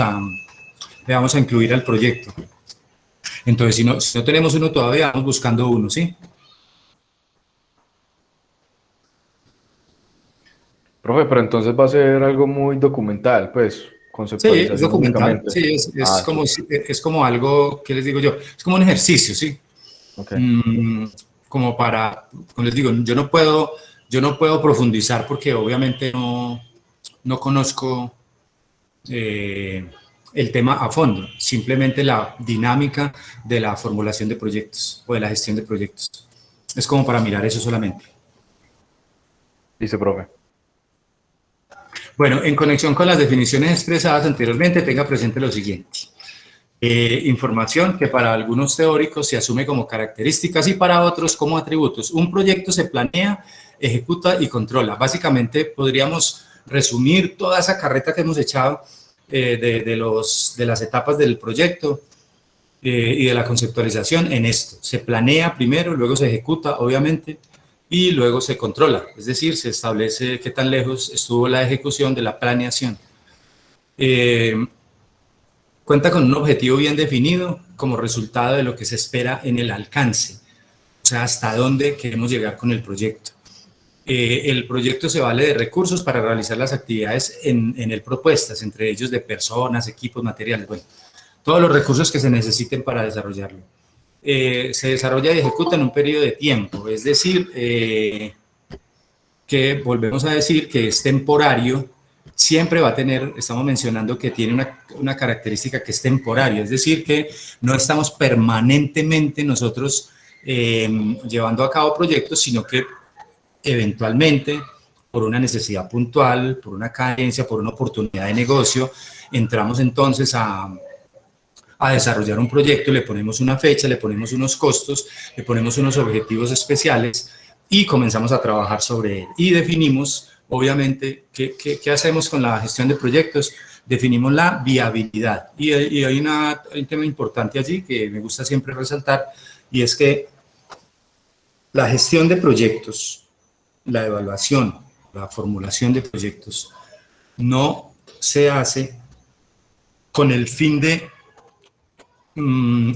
S1: a incluir al proyecto. Entonces, si no tenemos uno todavía, vamos buscando uno, ¿sí?
S2: Profe, pero entonces va a ser algo muy documental, pues,
S1: Sí,
S2: conceptualización
S1: es documental,
S2: únicamente.
S1: sí, es como algo, ¿qué les digo yo? Es como un ejercicio, ¿sí?
S2: Ok.
S1: Como como les digo, yo no puedo profundizar porque obviamente no conozco el tema a fondo, simplemente la dinámica de la formulación de proyectos o de la gestión de proyectos. Es como para mirar eso solamente.
S2: Dice, profe.
S1: Bueno, en conexión con las definiciones expresadas anteriormente, tenga presente lo siguiente. Información que para algunos teóricos se asume como características y para otros como atributos. Un proyecto se planea, ejecuta y controla. Básicamente podríamos resumir toda esa carreta que hemos echado de las etapas del proyecto y de la conceptualización en esto. Se planea primero, luego se ejecuta, obviamente, y luego se controla. Es decir, se establece qué tan lejos estuvo la ejecución de la planeación. Cuenta con un objetivo bien definido como resultado de lo que se espera en el alcance, o sea, hasta dónde queremos llegar con el proyecto. El proyecto se vale de recursos para realizar las actividades en él propuestas, entre ellos de personas, equipos, materiales, bueno, todos los recursos que se necesiten para desarrollarlo. Se desarrolla y ejecuta en un periodo de tiempo, es decir, que volvemos a decir que es temporario, siempre va a tener, estamos mencionando que tiene una característica que es temporario, es decir, que no estamos permanentemente nosotros llevando a cabo proyectos, sino que eventualmente, por una necesidad puntual, por una carencia, por una oportunidad de negocio, entramos entonces a desarrollar un proyecto, le ponemos una fecha, le ponemos unos costos, le ponemos unos objetivos especiales y comenzamos a trabajar sobre él. Y definimos, obviamente, ¿qué hacemos con la gestión de proyectos? Definimos la viabilidad. Y hay un tema importante allí que me gusta siempre resaltar, y es que la gestión de proyectos, la evaluación, la formulación de proyectos, no se hace con el fin de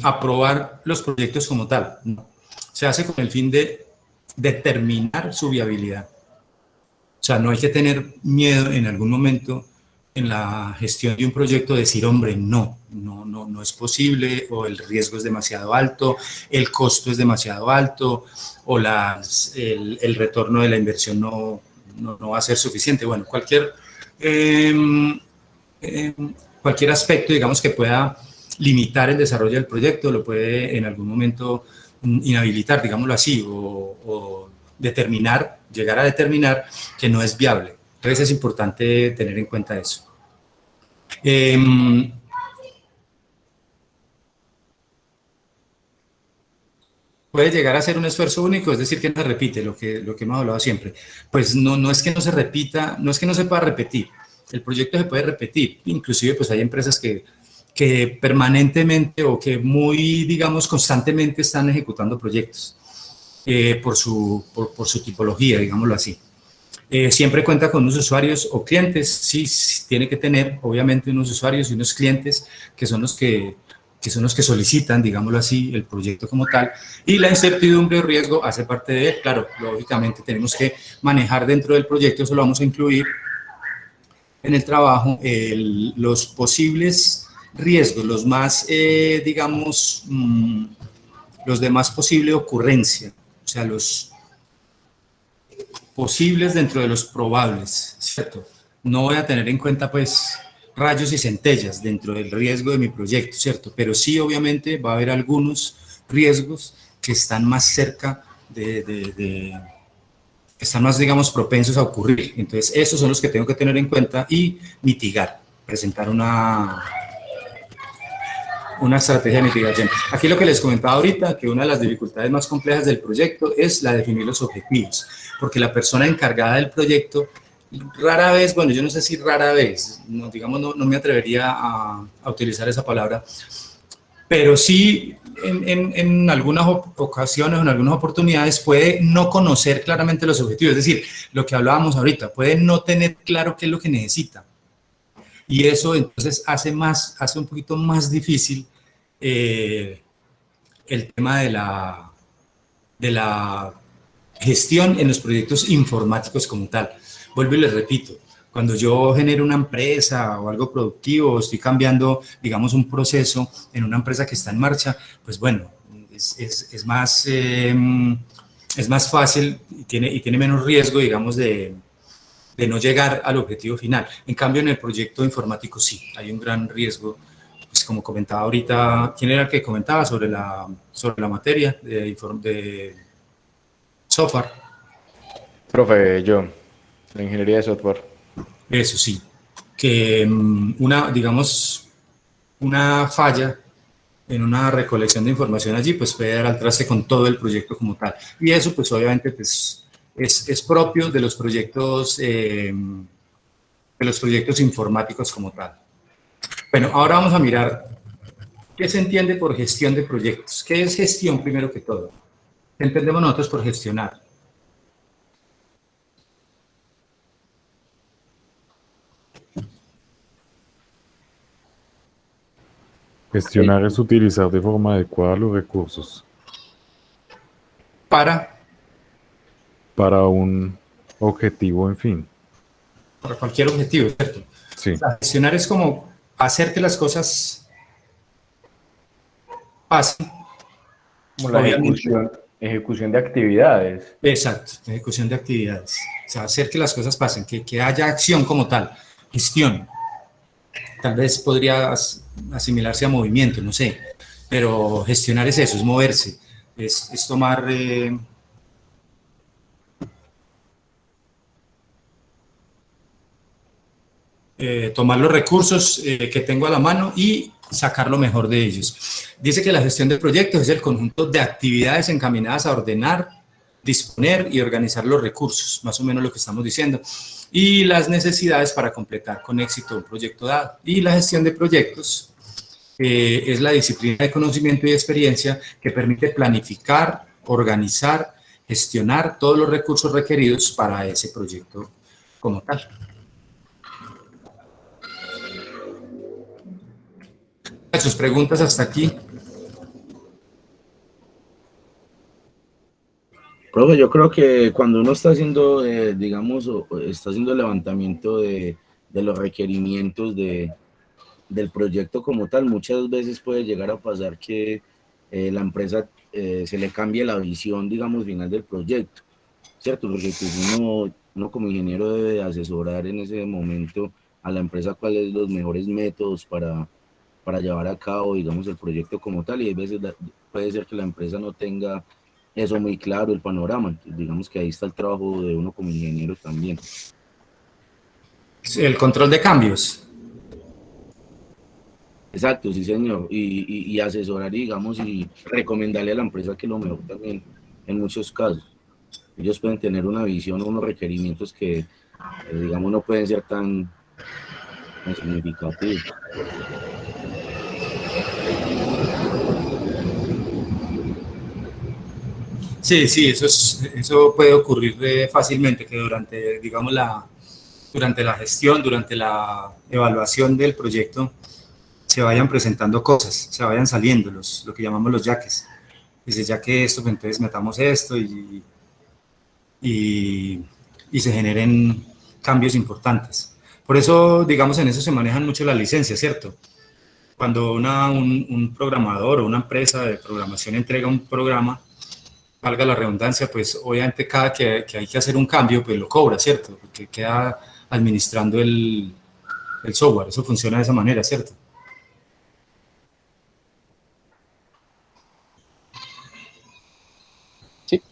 S1: aprobar los proyectos como tal. No. Se hace con el fin de determinar su viabilidad. O sea, no hay que tener miedo en algún momento en la gestión de un proyecto de decir, hombre, no es posible, o el riesgo es demasiado alto, el costo es demasiado alto, o el retorno de la inversión no va a ser suficiente. Bueno, cualquier aspecto, digamos, que pueda limitar el desarrollo del proyecto, lo puede en algún momento inhabilitar, digámoslo así, o llegar a determinar que no es viable. Entonces es importante tener en cuenta eso. Puede llegar a ser un esfuerzo único, es decir, que no se repite, lo que hemos hablado siempre. Pues no es que no se repita, no es que no se pueda repetir, el proyecto se puede repetir, inclusive pues hay empresas que permanentemente o que muy, digamos, constantemente están ejecutando proyectos por su tipología, digámoslo así. Siempre cuenta con unos usuarios o clientes, sí, tiene que tener obviamente unos usuarios y unos clientes que son los que solicitan, digámoslo así, el proyecto como tal, y la incertidumbre o riesgo hace parte de él. Claro, lógicamente tenemos que manejar dentro del proyecto, eso lo vamos a incluir en el trabajo, los posibles riesgos, los más, digamos, los de más posible ocurrencia, o sea, los posibles dentro de los probables, ¿cierto? No voy a tener en cuenta, pues, rayos y centellas dentro del riesgo de mi proyecto, ¿cierto? Pero sí, obviamente, va a haber algunos riesgos que están más cerca están más, digamos, propensos a ocurrir. Entonces, esos son los que tengo que tener en cuenta y mitigar, presentar una estrategia de mitigación. Aquí lo que les comentaba ahorita, que una de las dificultades más complejas del proyecto es la de definir los objetivos, porque la persona encargada del proyecto rara vez, bueno, yo no sé si rara vez, no me atrevería a utilizar esa palabra, pero sí en algunas ocasiones, en algunas oportunidades puede no conocer claramente los objetivos, es decir, lo que hablábamos ahorita, puede no tener claro qué es lo que necesita. Y eso entonces hace un poquito más difícil el tema de la gestión en los proyectos informáticos como tal. Vuelvo y les repito, cuando yo genero una empresa o algo productivo, estoy cambiando, digamos, un proceso en una empresa que está en marcha, pues bueno, es más fácil y tiene menos riesgo, digamos, de no llegar al objetivo final. En cambio, en el proyecto informático sí, hay un gran riesgo. Pues como comentaba ahorita, ¿quién era el que comentaba sobre la materia de software?
S2: Profe, yo, la ingeniería de software.
S1: Eso sí, que digamos, una falla en una recolección de información allí, pues puede dar al traste con todo el proyecto como tal. Y eso, pues obviamente, pues, es propio de los proyectos informáticos como tal. Bueno, ahora vamos a mirar qué se entiende por gestión de proyectos. ¿Qué es gestión primero que todo? ¿Qué entendemos nosotros por gestionar?
S12: Gestionar es utilizar de forma adecuada los recursos
S1: Para
S12: un objetivo, en fin.
S1: Para cualquier objetivo, ¿cierto?
S12: Sí.
S1: O sea, gestionar es como hacer que las cosas pasen.
S2: Como la ejecución de actividades.
S1: Exacto, ejecución de actividades. O sea, hacer que las cosas pasen, que haya acción como tal, gestión. Tal vez podría asimilarse a movimiento, no sé, pero gestionar es eso, es moverse, es tomar... tomar los recursos que tengo a la mano y sacar lo mejor de ellos. Dice que la gestión de proyectos es el conjunto de actividades encaminadas a ordenar, disponer y organizar los recursos, más o menos lo que estamos diciendo, y las necesidades para completar con éxito un proyecto dado. Y la gestión de proyectos es la disciplina de conocimiento y experiencia que permite planificar, organizar, gestionar todos los recursos requeridos para ese proyecto como tal. Sus preguntas hasta aquí.
S6: Profe, yo creo que cuando uno está haciendo, digamos, está haciendo el levantamiento de los requerimientos del proyecto como tal, muchas veces puede llegar a pasar que la empresa se le cambie la visión, digamos, final del proyecto, ¿cierto? Porque pues uno como ingeniero debe asesorar en ese momento a la empresa cuáles son los mejores métodos para llevar a cabo, digamos, el proyecto como tal, y a veces puede ser que la empresa no tenga eso muy claro, el panorama. Entonces, digamos que ahí está el trabajo de uno como ingeniero también.
S1: El control de cambios.
S6: Exacto, sí señor, y asesorar, digamos, y recomendarle a la empresa que lo mejor también en muchos casos. Ellos pueden tener una visión o unos requerimientos que, digamos, no pueden ser tan significativos.
S1: Sí, eso puede ocurrir fácilmente, que durante, digamos, durante la gestión, durante la evaluación del proyecto, se vayan presentando cosas, se vayan saliendo lo que llamamos los yaques. Dice, ya que esto, pues entonces metamos esto y se generen cambios importantes. Por eso, digamos, en eso se manejan mucho las licencias, ¿cierto? Cuando un programador o una empresa de programación entrega un programa, valga la redundancia, pues obviamente cada que hay que hacer un cambio, pues lo cobra, ¿cierto? Porque queda administrando el software, eso funciona de esa manera, ¿cierto?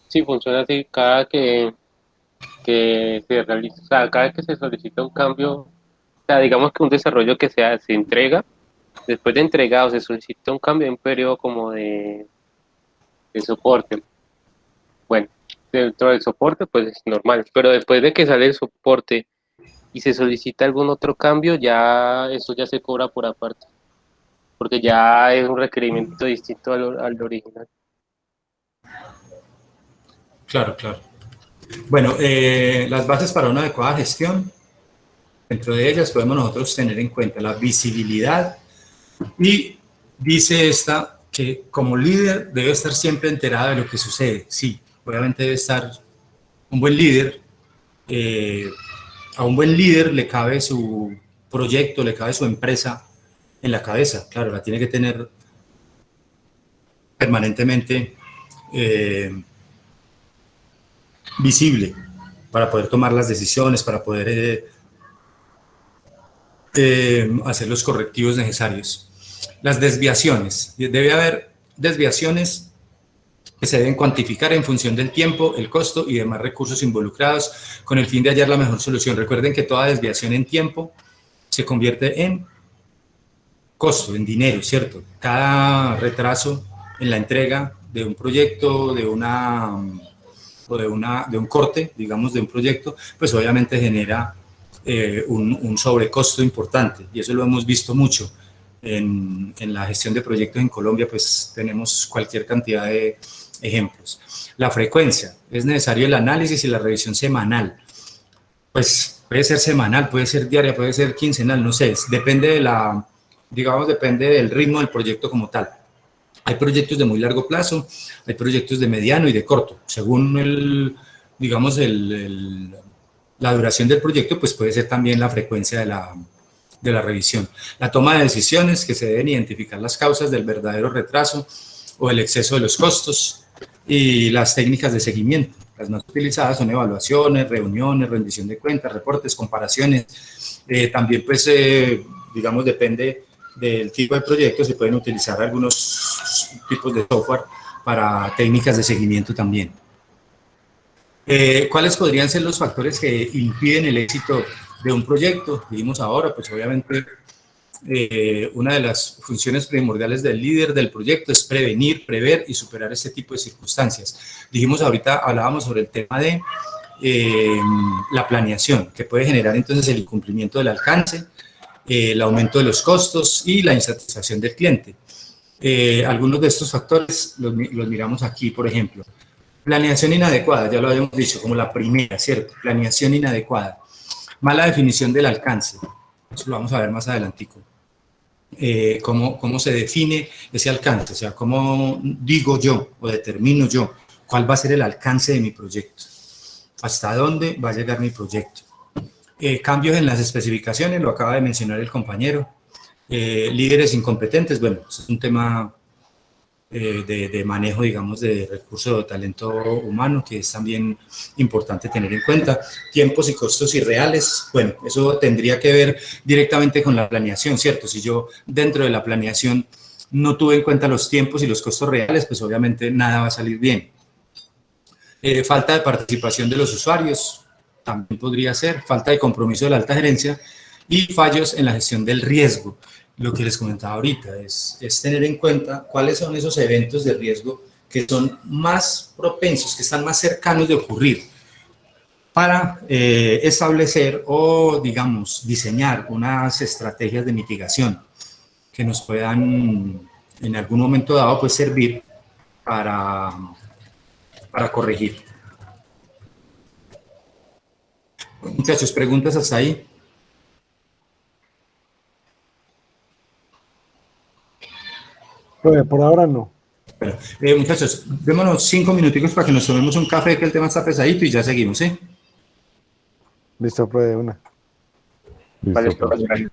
S5: Sí, funciona así. Cada que se realiza, o sea, cada que se solicita un cambio, o sea, digamos que un desarrollo que se entrega, después de entregado se solicita un cambio en un periodo como de soporte. Bueno, dentro del soporte pues es normal, pero después de que sale el soporte y se solicita algún otro cambio, ya eso ya se cobra por aparte. porque ya es un requerimiento distinto al original.
S1: Claro, claro. Bueno, las bases para una adecuada gestión, dentro de ellas podemos nosotros tener en cuenta la visibilidad y dice esta que como líder debe estar siempre enterado de lo que sucede. Sí, obviamente debe estar un buen líder. A un buen líder le cabe su proyecto, le cabe su empresa en la cabeza. Claro, la tiene que tener permanentemente visible para poder tomar las decisiones, para poder hacer los correctivos necesarios. Las desviaciones. Debe haber desviaciones que se deben cuantificar en función del tiempo, el costo y demás recursos involucrados con el fin de hallar la mejor solución. Recuerden que toda desviación en tiempo se convierte en costo, en dinero, ¿cierto? Cada retraso en la entrega de un proyecto, de un corte, digamos, de un proyecto, pues obviamente genera un sobrecosto importante, y eso lo hemos visto mucho en la gestión de proyectos en Colombia, pues tenemos cualquier cantidad de ejemplos. La frecuencia, es necesario el análisis y la revisión semanal, pues puede ser semanal, puede ser diaria, puede ser quincenal, no sé, depende de depende del ritmo del proyecto como tal. Hay proyectos de muy largo plazo, hay proyectos de mediano y de corto. Según la duración del proyecto, pues puede ser también la frecuencia de la revisión. La toma de decisiones, que se deben identificar las causas del verdadero retraso o el exceso de los costos, y las técnicas de seguimiento. Las más utilizadas son evaluaciones, reuniones, rendición de cuentas, reportes, comparaciones. También, pues, digamos, depende del tipo de proyecto, se pueden utilizar algunos tipos de software para técnicas de seguimiento también. ¿Cuáles podrían ser los factores que impiden el éxito de un proyecto? Dijimos ahora, pues obviamente una de las funciones primordiales del líder del proyecto es prevenir, prever y superar este tipo de circunstancias. Dijimos ahorita, hablábamos sobre el tema de la planeación, que puede generar entonces el incumplimiento del alcance, el aumento de los costos y la insatisfacción del cliente. Algunos de estos factores los miramos aquí, por ejemplo. Planeación inadecuada, ya lo habíamos dicho, como la primera, ¿cierto? Planeación inadecuada. Mala definición del alcance, eso lo vamos a ver más adelantico. Cómo se define ese alcance, o sea, cómo digo yo o determino yo cuál va a ser el alcance de mi proyecto, hasta dónde va a llegar mi proyecto. Cambios en las especificaciones, lo acaba de mencionar el compañero. Líderes incompetentes, bueno, es un tema de manejo, digamos, de recursos de talento humano, que es también importante tener en cuenta. Tiempos y costos irreales, bueno, eso tendría que ver directamente con la planeación, ¿cierto? Si yo dentro de la planeación no tuve en cuenta los tiempos y los costos reales, pues obviamente nada va a salir bien. Falta de participación de los usuarios, también podría ser, falta de compromiso de la alta gerencia y fallos en la gestión del riesgo. Lo que les comentaba ahorita es tener en cuenta cuáles son esos eventos de riesgo que son más propensos, que están más cercanos de ocurrir, para establecer o, digamos, diseñar unas estrategias de mitigación que nos puedan en algún momento dado pues servir para corregir. Muchachos, ¿preguntas hasta ahí?
S3: Pues por ahora no.
S1: Bueno, muchachos, démonos 5 minuticos para que nos tomemos un café, que el tema está pesadito, y ya seguimos, ¿sí?
S3: Listo, pruebe una.
S12: Listo,
S4: Vale,
S12: pues.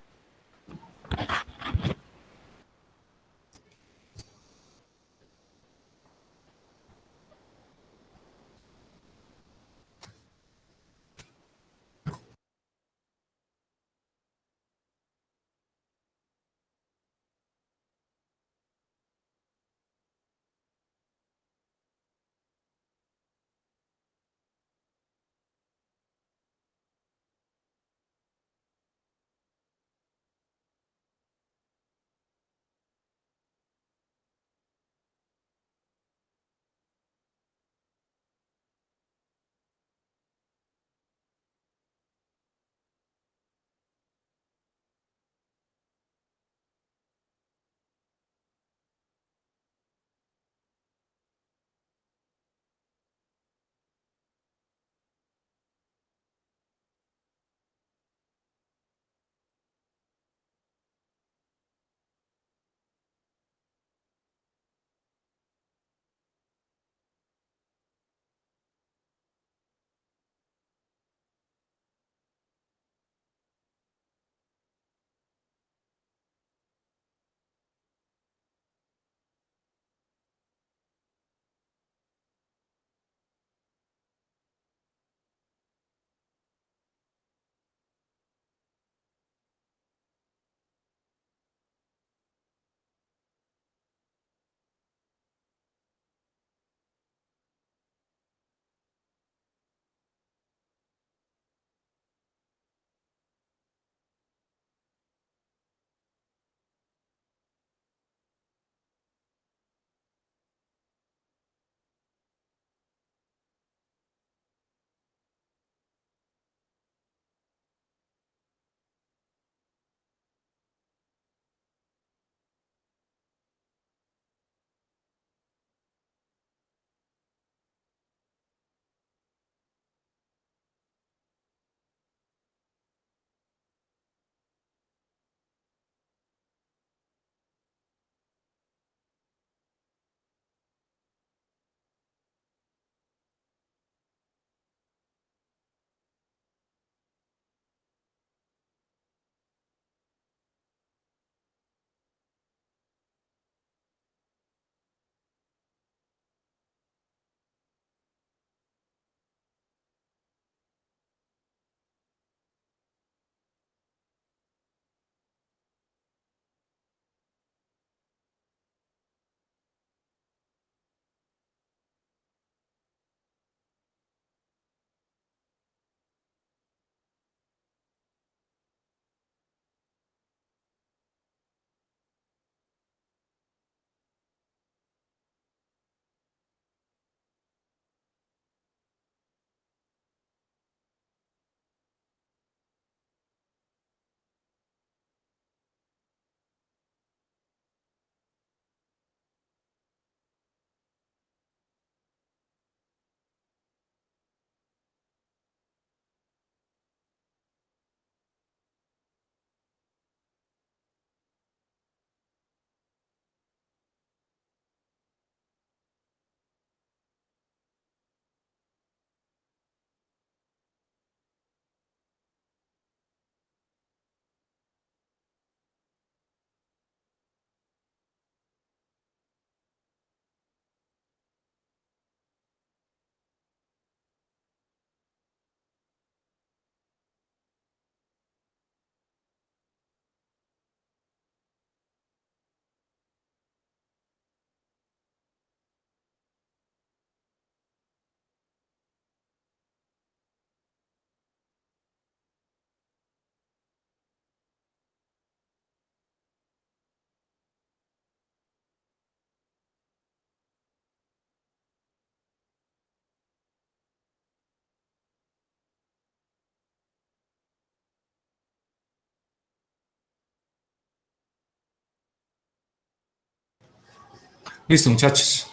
S1: Listo, muchachos.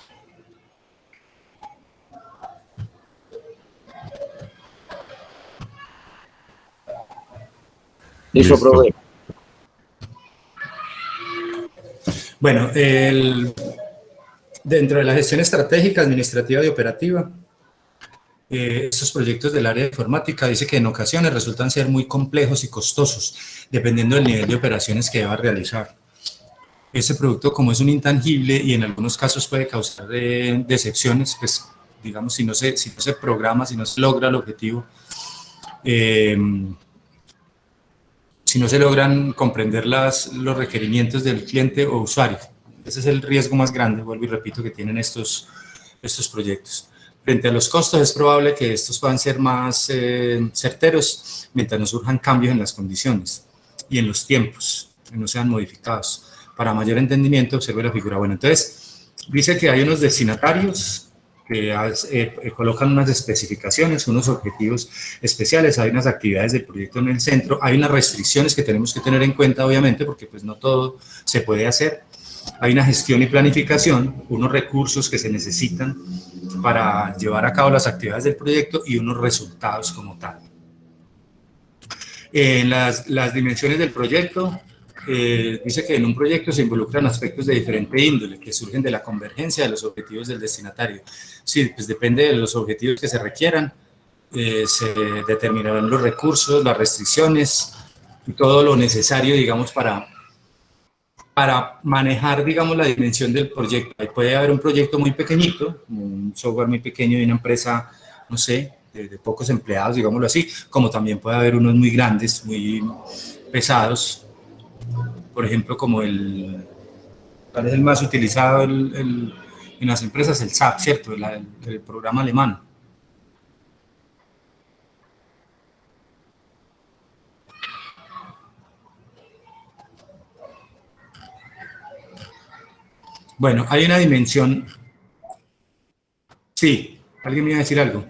S6: Listo,
S12: Listo.
S6: profe.
S1: Bueno, dentro de la gestión estratégica, administrativa y operativa, estos proyectos del área de informática dice que en ocasiones resultan ser muy complejos y costosos, dependiendo del nivel de operaciones que deba realizar. Este producto, como es un intangible y en algunos casos puede causar decepciones, pues digamos, si no se programa, si no se logra el objetivo, si no se logran comprender los requerimientos del cliente o usuario. Ese es el riesgo más grande, vuelvo y repito, que tienen estos proyectos. Frente a los costos, es probable que estos puedan ser más certeros mientras no surjan cambios en las condiciones y en los tiempos, que no sean modificados. Para mayor entendimiento, observe la figura. Bueno, entonces, dice que hay unos destinatarios que colocan unas especificaciones, unos objetivos especiales, hay unas actividades del proyecto en el centro, hay unas restricciones que tenemos que tener en cuenta, obviamente, porque pues no todo se puede hacer. Hay una gestión y planificación, unos recursos que se necesitan para llevar a cabo las actividades del proyecto y unos resultados como tal. En las dimensiones del proyecto, dice que en un proyecto se involucran aspectos de diferente índole que surgen de la convergencia de los objetivos del destinatario. Sí, pues depende de los objetivos que se requieran, se determinarán los recursos, las restricciones y todo lo necesario, digamos, para manejar, digamos, la dimensión del proyecto. Ahí puede haber un proyecto muy pequeñito, un software muy pequeño de una empresa, no sé, de pocos empleados, digámoslo así, como también puede haber unos muy grandes, muy pesados, por ejemplo, como ¿cuál es el más utilizado en las empresas? El SAP, ¿cierto? El programa alemán. Bueno, hay una dimensión. Sí, ¿alguien me iba a decir algo?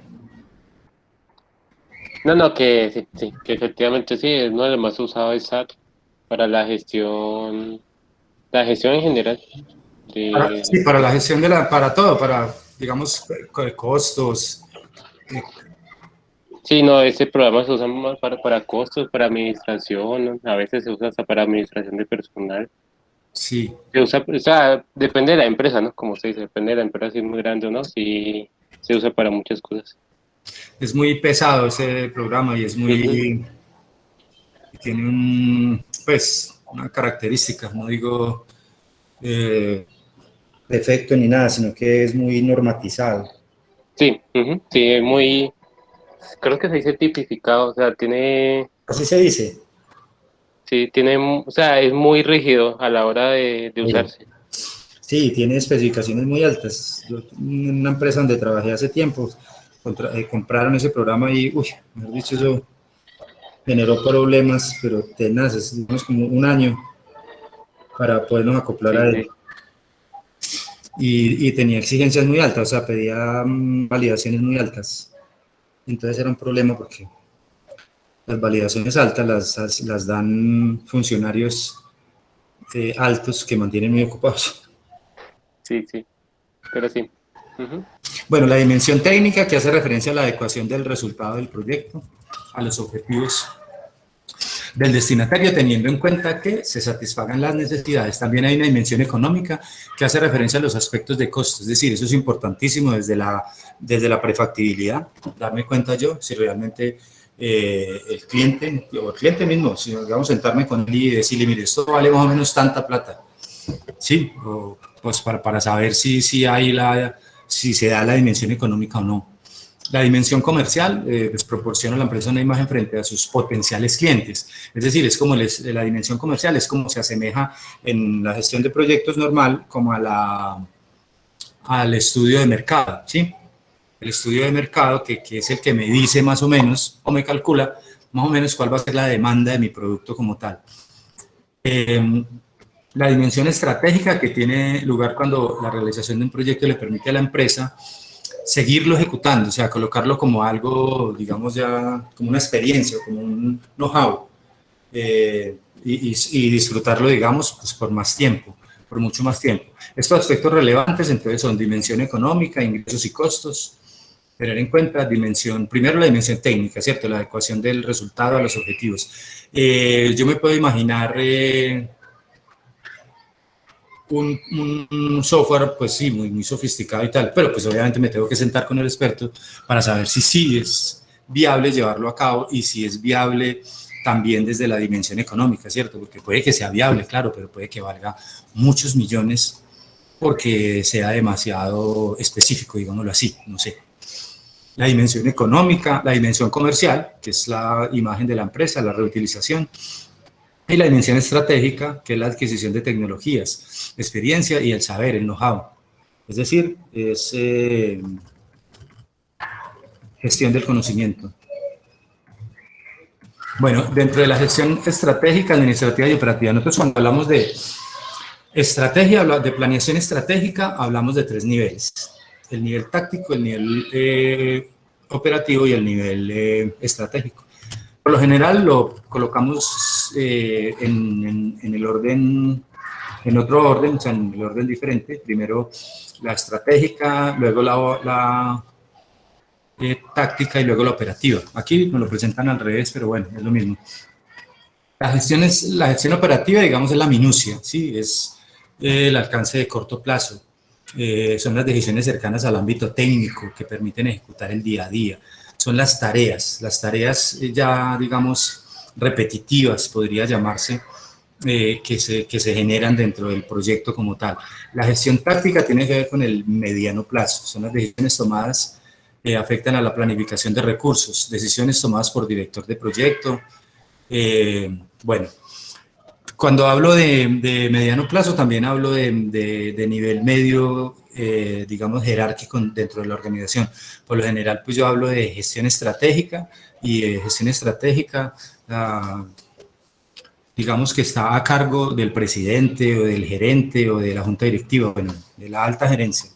S5: No, que sí, que efectivamente sí, es uno de los más usados es SAP para la gestión en general.
S1: Sí, para la gestión para todo, para, digamos, costos.
S5: Sí, no, ese programa se usa más para costos, para administración, ¿no? A veces se usa hasta para administración de personal.
S1: Sí.
S5: Se usa, o sea, depende de la empresa, ¿no? Como se dice, depende de la empresa si es muy grande o no, sí se usa para muchas cosas.
S1: Es muy pesado ese programa y es muy... Tiene una característica, no digo defecto ni nada, sino que es muy normatizado.
S5: Sí, sí, es muy, creo que se dice tipificado, o sea, tiene...
S1: ¿Así se dice?
S5: Sí, tiene, o sea, es muy rígido a la hora de usarse.
S1: Sí, tiene especificaciones muy altas. Yo, en una empresa donde trabajé hace tiempo, compraron ese programa y, mejor dicho, eso generó problemas, pero tenaces, digamos como un año para podernos acoplar a él. Y tenía exigencias muy altas, o sea, pedía validaciones muy altas. Entonces era un problema porque las validaciones altas las dan funcionarios altos que mantienen muy ocupados.
S5: Sí, pero sí.
S1: Bueno, la dimensión técnica que hace referencia a la adecuación del resultado del proyecto a los objetivos del destinatario, teniendo en cuenta que se satisfagan las necesidades. También hay una dimensión económica que hace referencia a los aspectos de costos, es decir, eso es importantísimo desde la prefactibilidad, darme cuenta yo si realmente el cliente o el cliente mismo, si vamos a sentarme con él y decirle, mire, esto vale más o menos tanta plata, sí, o, pues para saber si se da la dimensión económica o no. La dimensión comercial pues proporciona a la empresa una imagen frente a sus potenciales clientes. Es decir, es como la dimensión comercial es como se asemeja en la gestión de proyectos normal como al estudio de mercado, ¿sí? El estudio de mercado que es el que me dice más o menos o me calcula más o menos cuál va a ser la demanda de mi producto como tal. La dimensión estratégica que tiene lugar cuando la realización de un proyecto le permite a la empresa seguirlo ejecutando, o sea, colocarlo como algo, digamos ya, como una experiencia, como un know-how, y disfrutarlo, digamos, pues por más tiempo. por mucho más tiempo. Estos aspectos relevantes entonces son dimensión económica, ingresos y costos, tener en cuenta primero la dimensión técnica, ¿cierto? La adecuación del resultado a los objetivos. Yo me puedo imaginar un software, pues sí, muy sofisticado y tal, pero pues obviamente me tengo que sentar con el experto para saber si sí es viable llevarlo a cabo y si es viable también desde la dimensión económica, ¿cierto? Porque puede que sea viable, claro, pero puede que valga muchos millones porque sea demasiado específico, digámoslo así, no sé. La dimensión económica, la dimensión comercial, que es la imagen de la empresa, la reutilización, y la dimensión estratégica, que es la adquisición de tecnologías, experiencia y el saber, el know-how. Es decir, es gestión del conocimiento. Bueno, dentro de la gestión estratégica, administrativa y operativa, nosotros cuando hablamos de estrategia, de planeación estratégica, hablamos de 3 niveles. El nivel táctico, el nivel operativo y el nivel estratégico. Por lo general lo colocamos en el orden, en otro orden, o sea, en el orden diferente. Primero la estratégica, luego la táctica y luego la operativa. Aquí nos lo presentan al revés, pero bueno, es lo mismo. La gestión operativa, digamos, es la minucia, ¿sí? Es el alcance de corto plazo. Son las decisiones cercanas al ámbito técnico que permiten ejecutar el día a día. Son las tareas ya, digamos, repetitivas, podría llamarse, que se generan dentro del proyecto como tal. La gestión táctica tiene que ver con el mediano plazo. Son las decisiones tomadas que afectan a la planificación de recursos, decisiones tomadas por director de proyecto. Bueno, cuando hablo de mediano plazo, también hablo de nivel medio, digamos, jerárquico dentro de la organización. Por lo general, pues yo hablo de gestión estratégica, y gestión estratégica, digamos que está a cargo del presidente o del gerente o de la junta directiva, bueno, de la alta gerencia.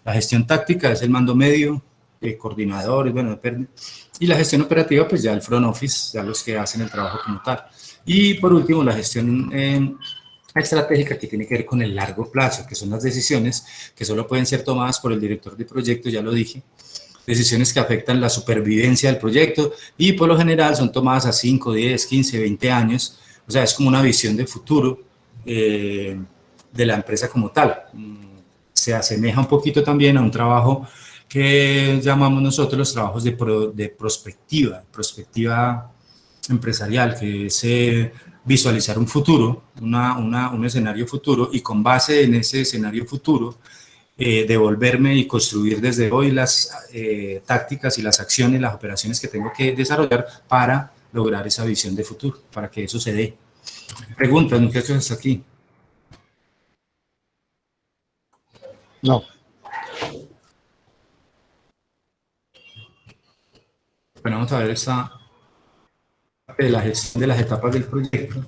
S1: La gestión táctica es el mando medio, coordinadores, bueno, depende. Y la gestión operativa, pues ya el front office, ya los que hacen el trabajo como tal. Y por último, la gestión estratégica, que tiene que ver con el largo plazo, que son las decisiones que solo pueden ser tomadas por el director de proyecto, ya lo dije, decisiones que afectan la supervivencia del proyecto y por lo general son tomadas a 5, 10, 15, 20 años, o sea, es como una visión de futuro de la empresa como tal. Se asemeja un poquito también a un trabajo que llamamos nosotros los trabajos de prospectiva empresarial, que es visualizar un futuro, un escenario futuro, y con base en ese escenario futuro, devolverme y construir desde hoy las tácticas y las acciones, las operaciones que tengo que desarrollar para lograr esa visión de futuro, para que eso se dé. Preguntas, muchachos, hasta aquí.
S3: No.
S1: Bueno, vamos a ver esta parte de la gestión de las etapas del proyecto.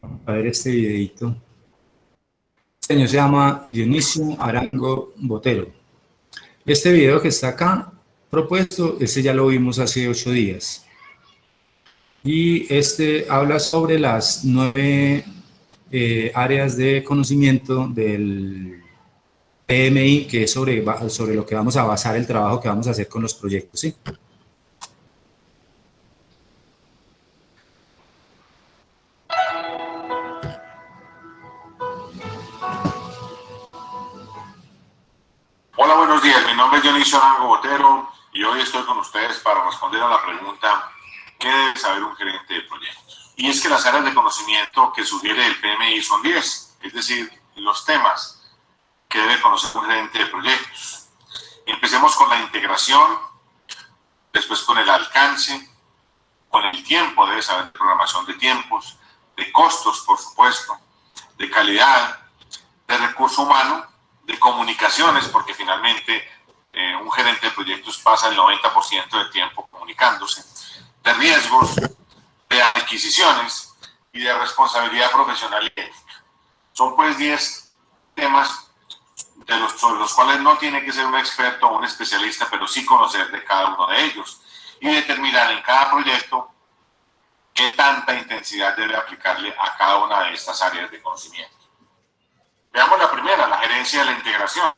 S1: Vamos a ver este videito. Este señor se llama Dionisio Arango Botero. Este video que está acá propuesto, este ya lo vimos hace 8 días. Y este habla sobre las 9 áreas de conocimiento del PMI, que es sobre lo que vamos a basar el trabajo que vamos a hacer con los proyectos, ¿sí?
S13: Hola, buenos días. Mi nombre es Dionisio Arango Botero y hoy estoy con ustedes para responder a la pregunta ¿qué debe saber un gerente de proyectos? Y es que las áreas de conocimiento que sugiere el PMI son 10, es decir, los temas que debe conocer un gerente de proyectos. Empecemos con la integración, después con el alcance, con el tiempo, debe saber de programación de tiempos, de costos, por supuesto, de calidad, de recurso humano, de comunicaciones, porque finalmente un gerente de proyectos pasa el 90% del tiempo comunicándose, de riesgos, de adquisiciones y de responsabilidad profesional y ética. Son pues 10 temas sobre los cuales no tiene que ser un experto o un especialista, pero sí conocer de cada uno de ellos y determinar en cada proyecto qué tanta intensidad debe aplicarle a cada una de estas áreas de conocimiento. Veamos la primera, la gerencia de la integración,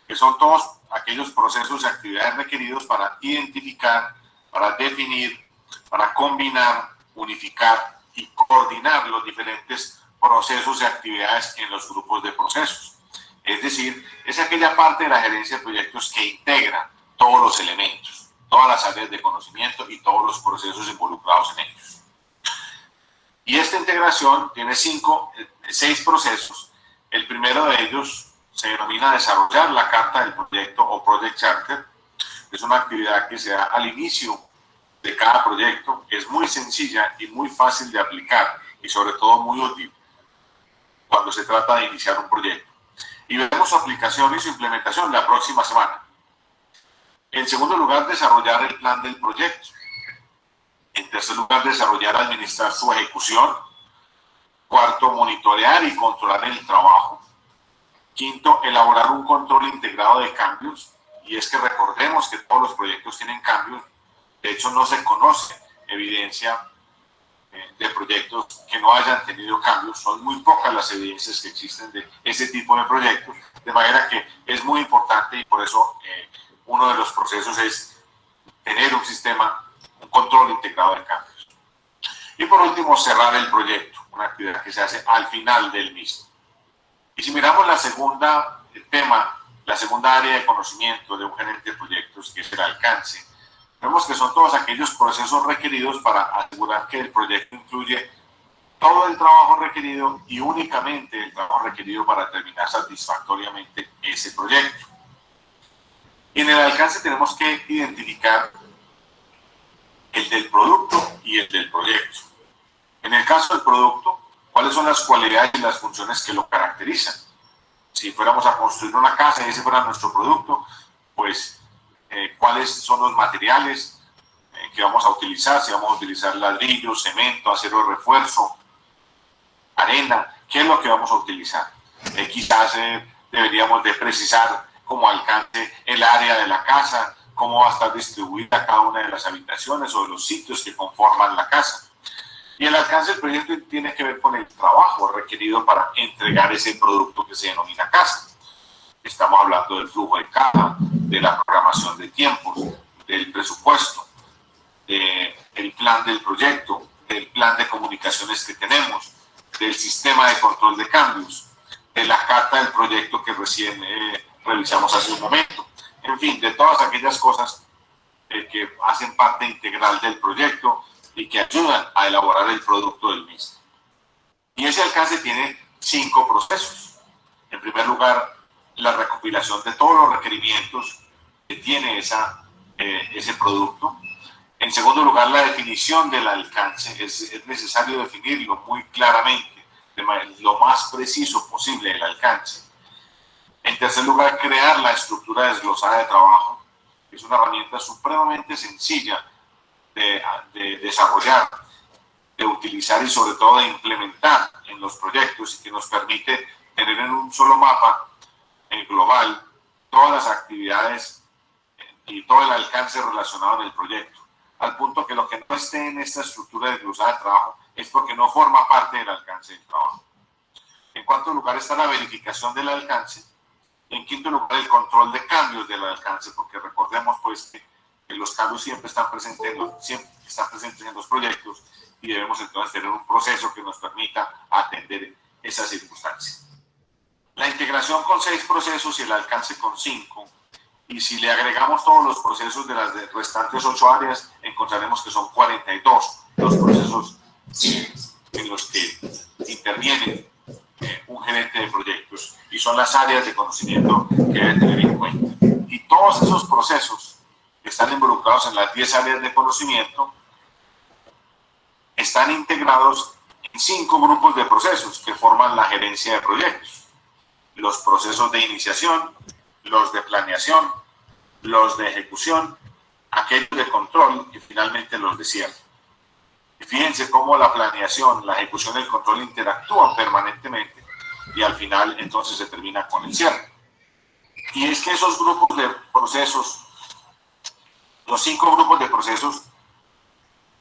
S13: que son todos aquellos procesos y actividades requeridos para identificar, para definir, para combinar, unificar y coordinar los diferentes procesos y actividades en los grupos de procesos. Es decir, es aquella parte de la gerencia de proyectos que integra todos los elementos, todas las áreas de conocimiento y todos los procesos involucrados en ellos. Y esta integración tiene 6 procesos. El primero de ellos se denomina desarrollar la carta del proyecto o Project Charter. Es una actividad que se da al inicio de cada proyecto. Es muy sencilla y muy fácil de aplicar y sobre todo muy útil cuando se trata de iniciar un proyecto. Y veremos su aplicación y su implementación la próxima semana. En segundo lugar, desarrollar el plan del proyecto. En tercer lugar, desarrollar y administrar su ejecución. Cuarto, monitorear y controlar el trabajo. Quinto, elaborar un control integrado de cambios. Y es que recordemos que todos los proyectos tienen cambios. De hecho, no se conoce evidencia de proyectos que no hayan tenido cambios. Son muy pocas las evidencias que existen de ese tipo de proyectos. De manera que es muy importante y por eso uno de los procesos es tener un sistema, un control integrado de cambios. Y por último, cerrar el proyecto, una actividad que se hace al final del mismo. Y si miramos la segunda área de conocimiento de un gerente de proyectos, que es el alcance, vemos que son todos aquellos procesos requeridos para asegurar que el proyecto incluye todo el trabajo requerido y únicamente el trabajo requerido para terminar satisfactoriamente ese proyecto. Y en el alcance tenemos que identificar el del producto y el del proyecto. En el caso del producto, ¿cuáles son las cualidades y las funciones que lo caracterizan? Si fuéramos a construir una casa y ese fuera nuestro producto, pues cuáles son los materiales que vamos a utilizar, si vamos a utilizar ladrillo, cemento, acero de refuerzo, arena, ¿qué es lo que vamos a utilizar? Quizás deberíamos de precisar como alcance el área de la casa, cómo va a estar distribuida cada una de las habitaciones o de los sitios que conforman la casa. Y el alcance del proyecto tiene que ver con el trabajo requerido para entregar ese producto que se denomina casa. Estamos hablando del flujo de caja, de la programación de tiempos, del presupuesto, del plan del proyecto, del plan de comunicaciones que tenemos, del sistema de control de cambios, de la carta del proyecto que recién revisamos hace un momento. En fin, de todas aquellas cosas que hacen parte integral del proyecto y que ayudan a elaborar el producto del mismo. Y ese alcance tiene 5 procesos. En primer lugar, la recopilación de todos los requerimientos que tiene ese producto. En segundo lugar, la definición del alcance. Es necesario definirlo muy claramente, lo más preciso posible el alcance. En tercer lugar, crear la estructura desglosada de trabajo. Es una herramienta supremamente sencilla de desarrollar, de utilizar y sobre todo de implementar en los proyectos y que nos permite tener en un solo mapa global todas las actividades y todo el alcance relacionado en el proyecto, al punto que lo que no esté en esta estructura desglosada de trabajo es porque no forma parte del alcance del trabajo. En cuarto lugar está la verificación del alcance. En quinto lugar, el control de cambios del alcance, porque recordemos pues que los cambios siempre están presentes en los proyectos y debemos entonces tener un proceso que nos permita atender esas circunstancias. La integración con 6 procesos y el alcance con 5. Y si le agregamos todos los procesos de las restantes 8 áreas, encontraremos que son 42 los procesos en los que interviene un gerente de proyectos y son las áreas de conocimiento que debe tener en cuenta. Y todos esos procesos que están involucrados en las 10 áreas de conocimiento están integrados en 5 grupos de procesos que forman la gerencia de proyectos. Los procesos de iniciación, los de planeación, los de ejecución, aquellos de control y finalmente los de cierre. Y fíjense cómo la planeación, la ejecución y el control interactúan permanentemente y al final entonces se termina con el cierre. Y es que esos grupos de procesos, los 5 grupos de procesos,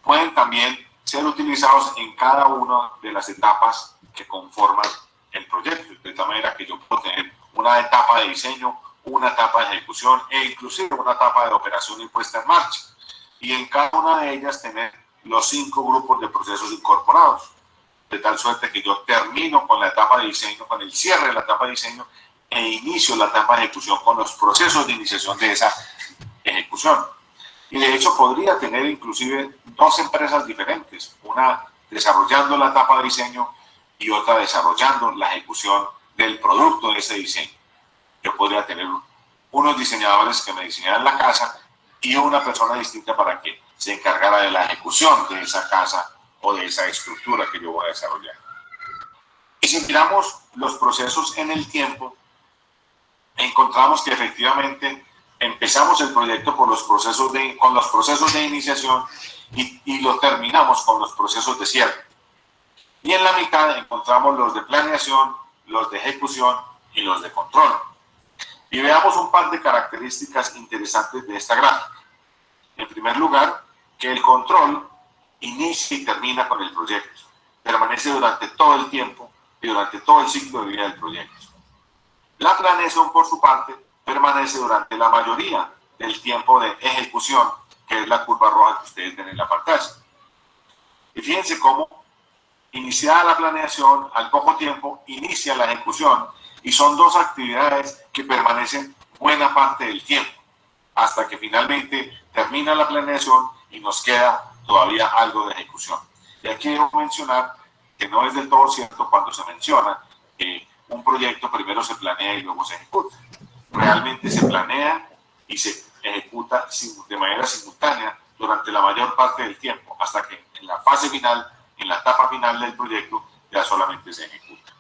S13: pueden también ser utilizados en cada una de las etapas que conforman el proyecto, de tal manera que yo puedo tener una etapa de diseño, una etapa de ejecución e inclusive una etapa de operación y puesta en marcha. Y en cada una de ellas tener los 5 grupos de procesos incorporados, de tal suerte que yo termino con la etapa de diseño, con el cierre de la etapa de diseño e inicio la etapa de ejecución con los procesos de iniciación de esa ejecución. Y de hecho podría tener inclusive 2 empresas diferentes, una desarrollando la etapa de diseño y otra desarrollando la ejecución del producto de ese diseño. Yo podría tener unos diseñadores que me diseñaran la casa y una persona distinta para que se encargara de la ejecución de esa casa o de esa estructura que yo voy a desarrollar. Y si miramos los procesos en el tiempo, encontramos que efectivamente empezamos el proyecto con los procesos de iniciación y lo terminamos con los procesos de cierre. Y en la mitad encontramos los de planeación, los de ejecución y los de control. Y veamos un par de características interesantes de esta gráfica. En primer lugar, que el control inicia y termina con el proyecto. Permanece durante todo el tiempo y durante todo el ciclo de vida del proyecto. La planeación, por su parte, permanece durante la mayoría del tiempo de ejecución, que es la curva roja que ustedes ven en la pantalla. Y fíjense cómo, iniciada la planeación, al poco tiempo inicia la ejecución, y son 2 actividades que permanecen buena parte del tiempo, hasta que finalmente termina la planeación y nos queda todavía algo de ejecución. Y aquí debo mencionar que no es del todo cierto cuando se menciona que un proyecto primero se planea y luego se ejecuta. Realmente se planea y se ejecuta de manera simultánea durante la mayor parte del tiempo, hasta que en la fase final, en la etapa final del proyecto, ya solamente se ejecuta.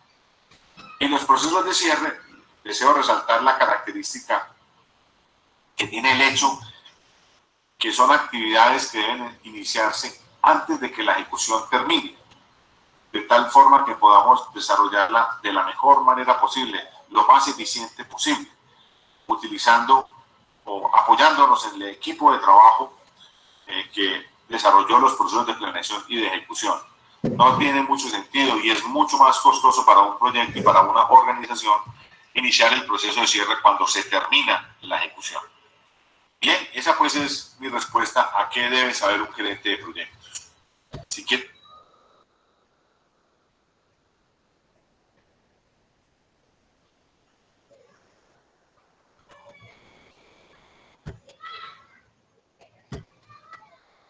S13: En los procesos de cierre, deseo resaltar la característica que tiene el hecho que son actividades que deben iniciarse antes de que la ejecución termine, de tal forma que podamos desarrollarla de la mejor manera posible, lo más eficiente posible, utilizando o apoyándonos en el equipo de trabajo que desarrolló los procesos de planeación y de ejecución. No tiene mucho sentido y es mucho más costoso para un proyecto y para una organización iniciar el proceso de cierre cuando se termina la ejecución. Bien, esa pues es mi respuesta a qué debe saber un gerente de proyectos. Si quiere...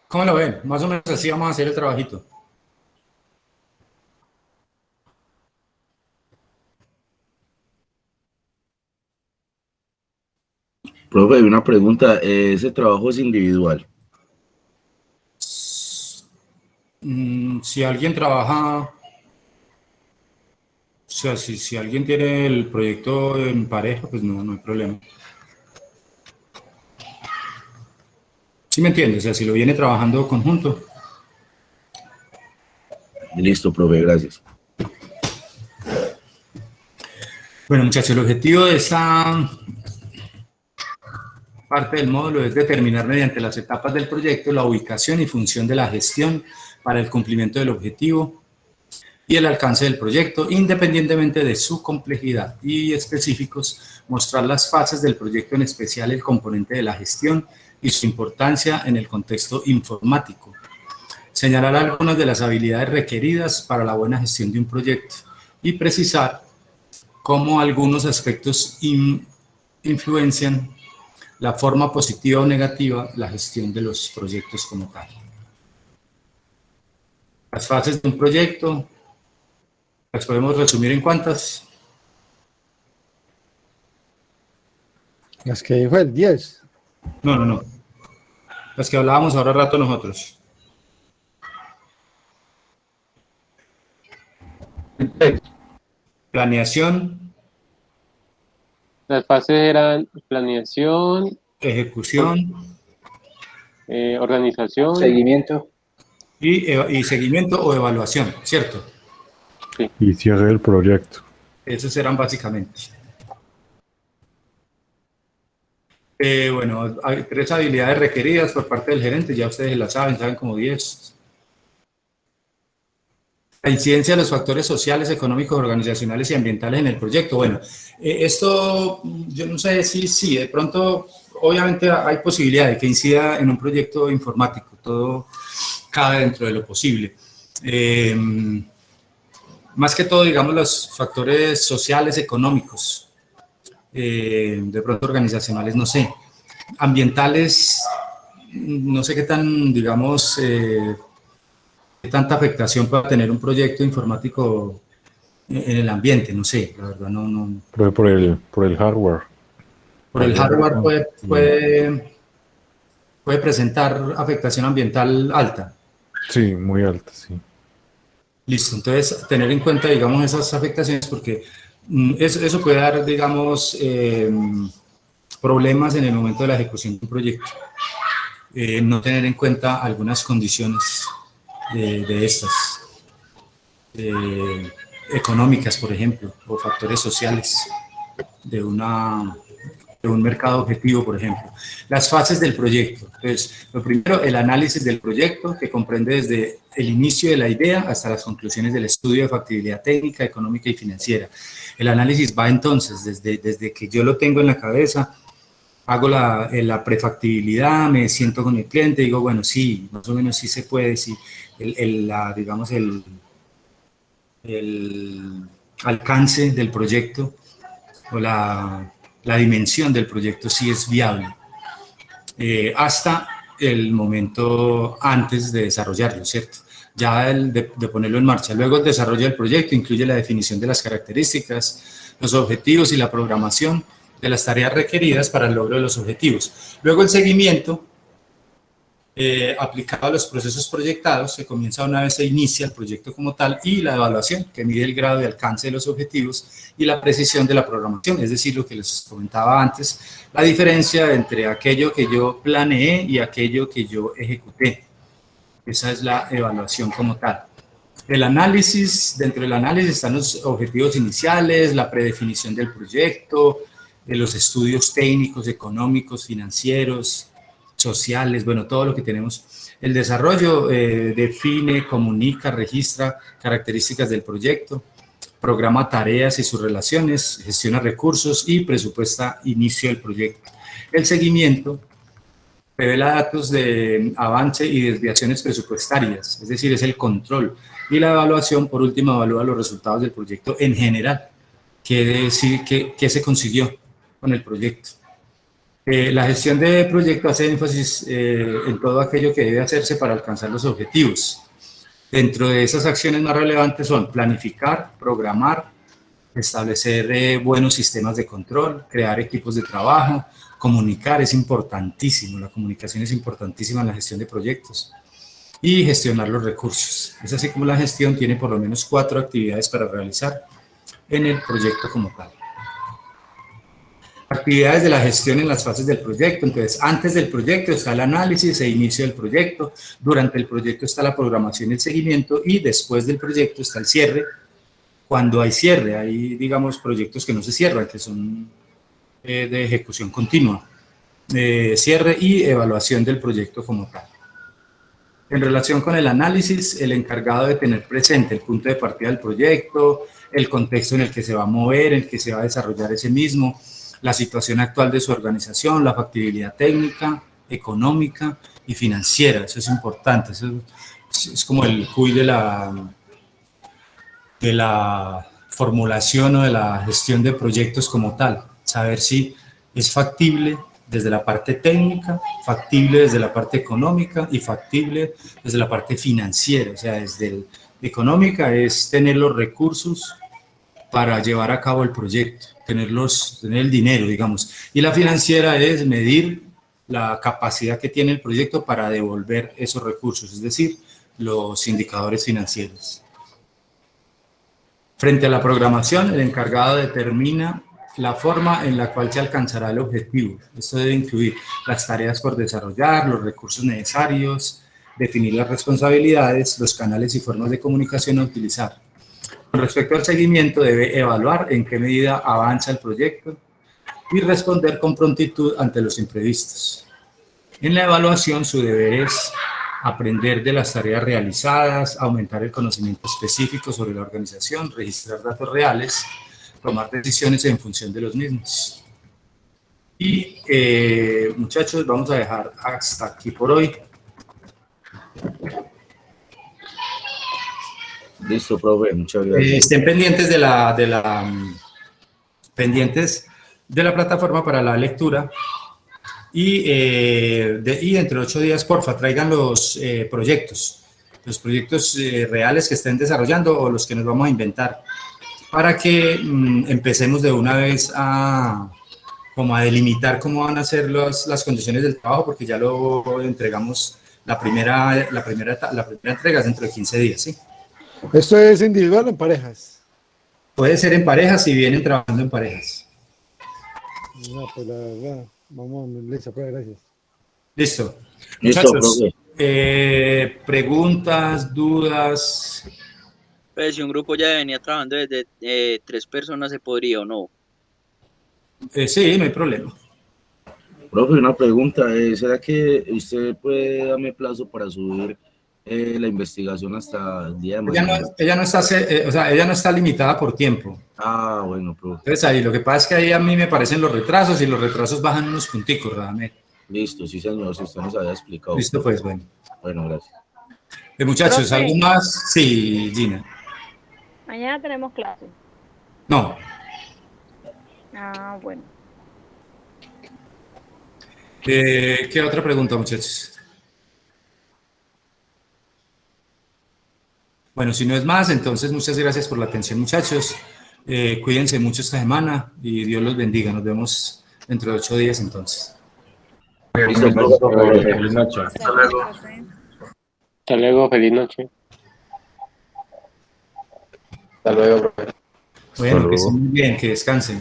S1: ¿Cómo lo ven? Más o menos así vamos a hacer el trabajito.
S6: Profe, una pregunta, ¿ese trabajo es individual?
S1: Si alguien trabaja, o sea, si alguien tiene el proyecto en pareja, pues no hay problema. ¿Sí me entiendes? O sea, si lo viene trabajando conjunto.
S6: Listo, profe, gracias.
S1: Bueno, muchachos, el objetivo de esta parte del módulo es determinar mediante las etapas del proyecto la ubicación y función de la gestión para el cumplimiento del objetivo y el alcance del proyecto, independientemente de su complejidad, y específicos, mostrar las fases del proyecto, en especial el componente de la gestión y su importancia en el contexto informático. Señalar algunas de las habilidades requeridas para la buena gestión de un proyecto y precisar cómo algunos aspectos influencian la forma positiva o negativa la gestión de los proyectos como tal. Las fases de un proyecto las podemos resumir en ¿cuántas?
S3: Las que dijo el 10.
S1: No. Las que hablábamos ahora rato nosotros. Planeación.
S5: Las fases eran planeación,
S1: Ejecución.
S5: Organización.
S14: Seguimiento.
S1: Y seguimiento o evaluación, ¿cierto?
S5: Sí.
S12: Y cierre del proyecto.
S1: Esos eran básicamente. Bueno, hay 3 habilidades requeridas por parte del gerente, ya ustedes las saben como 10. La incidencia de los factores sociales, económicos, organizacionales y ambientales en el proyecto. Bueno, esto yo no sé si de pronto, obviamente hay posibilidad de que incida en un proyecto informático, todo cabe dentro de lo posible. Más que todo, digamos, los factores sociales, económicos, de pronto organizacionales, no sé. Ambientales, no sé qué tan, digamos, qué tanta afectación pueda tener un proyecto informático en el ambiente, no sé, la verdad no.
S12: Por el hardware.
S1: Por el hardware puede presentar afectación ambiental alta.
S12: Sí, muy alta, sí.
S1: Listo, entonces tener en cuenta, digamos, esas afectaciones porque eso puede dar, digamos, problemas en el momento de la ejecución de un proyecto. No tener en cuenta algunas condiciones de estas, económicas, por ejemplo, o factores sociales de un mercado objetivo, por ejemplo. Las fases del proyecto. Entonces, lo primero, el análisis del proyecto, que comprende desde el inicio de la idea hasta las conclusiones del estudio de factibilidad técnica, económica y financiera. El análisis va entonces desde que yo lo tengo en la cabeza, hago la prefactibilidad, me siento con el cliente, digo, bueno, sí, más o menos sí se puede, sí, digamos, el alcance del proyecto o la dimensión del proyecto sí es viable, hasta el momento antes de desarrollarlo, ¿cierto? Ya de ponerlo en marcha. Luego el desarrollo del proyecto incluye la definición de las características, los objetivos y la programación de las tareas requeridas para el logro de los objetivos. Luego el seguimiento, aplicado a los procesos proyectados, se comienza una vez se inicia el proyecto como tal, y la evaluación, que mide el grado de alcance de los objetivos y la precisión de la programación, es decir, lo que les comentaba antes, la diferencia entre aquello que yo planeé y aquello que yo ejecuté. Esa es la evaluación como tal. El análisis, dentro del análisis están los objetivos iniciales, la predefinición del proyecto, los estudios técnicos, económicos, financieros, sociales, bueno, todo lo que tenemos. El desarrollo define, comunica, registra características del proyecto, programa tareas y sus relaciones, gestiona recursos y presupuesta inicio del proyecto. El seguimiento revela datos de avance y desviaciones presupuestarias, es decir, es el control. Y la evaluación, por último, evalúa los resultados del proyecto en general, qué se consiguió con el proyecto. La gestión de proyecto hace énfasis en todo aquello que debe hacerse para alcanzar los objetivos. Dentro de esas acciones más relevantes son planificar, programar, establecer buenos sistemas de control, crear equipos de trabajo, comunicar, es importantísimo, la comunicación es importantísima en la gestión de proyectos, y gestionar los recursos. Es así como la gestión tiene por lo menos 4 actividades para realizar en el proyecto como tal. Actividades de la gestión en las fases del proyecto. Entonces, antes del proyecto está el análisis e inicio del proyecto, durante el proyecto está la programación y el seguimiento, y después del proyecto está el cierre. Cuando hay cierre, hay, digamos, proyectos que no se cierran, que son de ejecución continua. Cierre y evaluación del proyecto como tal. En relación con el análisis, el encargado de tener presente el punto de partida del proyecto, el contexto en el que se va a mover, en el que se va a desarrollar ese mismo, la situación actual de su organización, la factibilidad técnica, económica y financiera. Eso es importante, eso es como el cuy de la formulación o de la gestión de proyectos como tal, saber si es factible desde la parte técnica, factible desde la parte económica y factible desde la parte financiera. O sea, desde económica es tener los recursos para llevar a cabo el proyecto, tener el dinero, digamos. Y la financiera es medir la capacidad que tiene el proyecto para devolver esos recursos, es decir, los indicadores financieros. Frente a la programación, el encargado determina la forma en la cual se alcanzará el objetivo. Esto debe incluir las tareas por desarrollar, los recursos necesarios, definir las responsabilidades, los canales y formas de comunicación a utilizar. Con respecto al seguimiento, debe evaluar en qué medida avanza el proyecto y responder con prontitud ante los imprevistos. En la evaluación, su deber es aprender de las tareas realizadas, aumentar el conocimiento específico sobre la organización, registrar datos reales, tomar decisiones en función de los mismos. Y muchachos, vamos a dejar hasta aquí por hoy.
S6: Listo, profe, muchas gracias.
S1: Estén pendientes pendientes de la plataforma para la lectura y dentro de 8 días, porfa, traigan los proyectos reales que estén desarrollando o los que nos vamos a inventar, para que empecemos de una vez a delimitar cómo van a ser las condiciones del trabajo, porque ya lo entregamos, la primera entrega es dentro de 15 días, ¿sí?
S3: ¿Esto es individual o en parejas?
S1: Puede ser en parejas si vienen trabajando en parejas.
S3: No, pues la verdad, vamos, listo, pues, gracias.
S1: Listo.
S6: Listo,
S1: Muchachos,
S6: profe.
S1: preguntas, dudas.
S14: Pues si un grupo ya venía trabajando desde 3 personas, ¿se podría o no?
S1: Sí, no hay problema.
S6: Profe, una pregunta, ¿será que usted puede darme plazo para subir la investigación hasta el día de mañana?
S1: Ella no está limitada por tiempo.
S6: Ah, bueno, profe.
S1: Entonces ahí lo que pasa es que ahí a mí me parecen los retrasos y los retrasos bajan unos punticos, Radamel.
S6: Listo, sí señor, si usted nos había explicado.
S1: Listo, pues, bueno.
S6: Bueno, gracias.
S1: Muchachos,
S15: Profe.
S1: ¿algo más? Sí, Gina.
S15: Mañana tenemos clase.
S1: No.
S15: Ah, bueno.
S1: ¿Qué otra pregunta, muchachos? Bueno, si no es más, entonces muchas gracias por la atención, muchachos. Cuídense mucho esta semana y Dios los bendiga. Nos vemos dentro de 8 días, entonces.
S6: Listo, profe.
S12: Feliz noche.
S6: Hasta luego.
S5: Hasta luego, feliz noche.
S7: Hasta luego, profe.
S1: Bueno, que
S12: luego.
S1: estén muy bien, que descansen.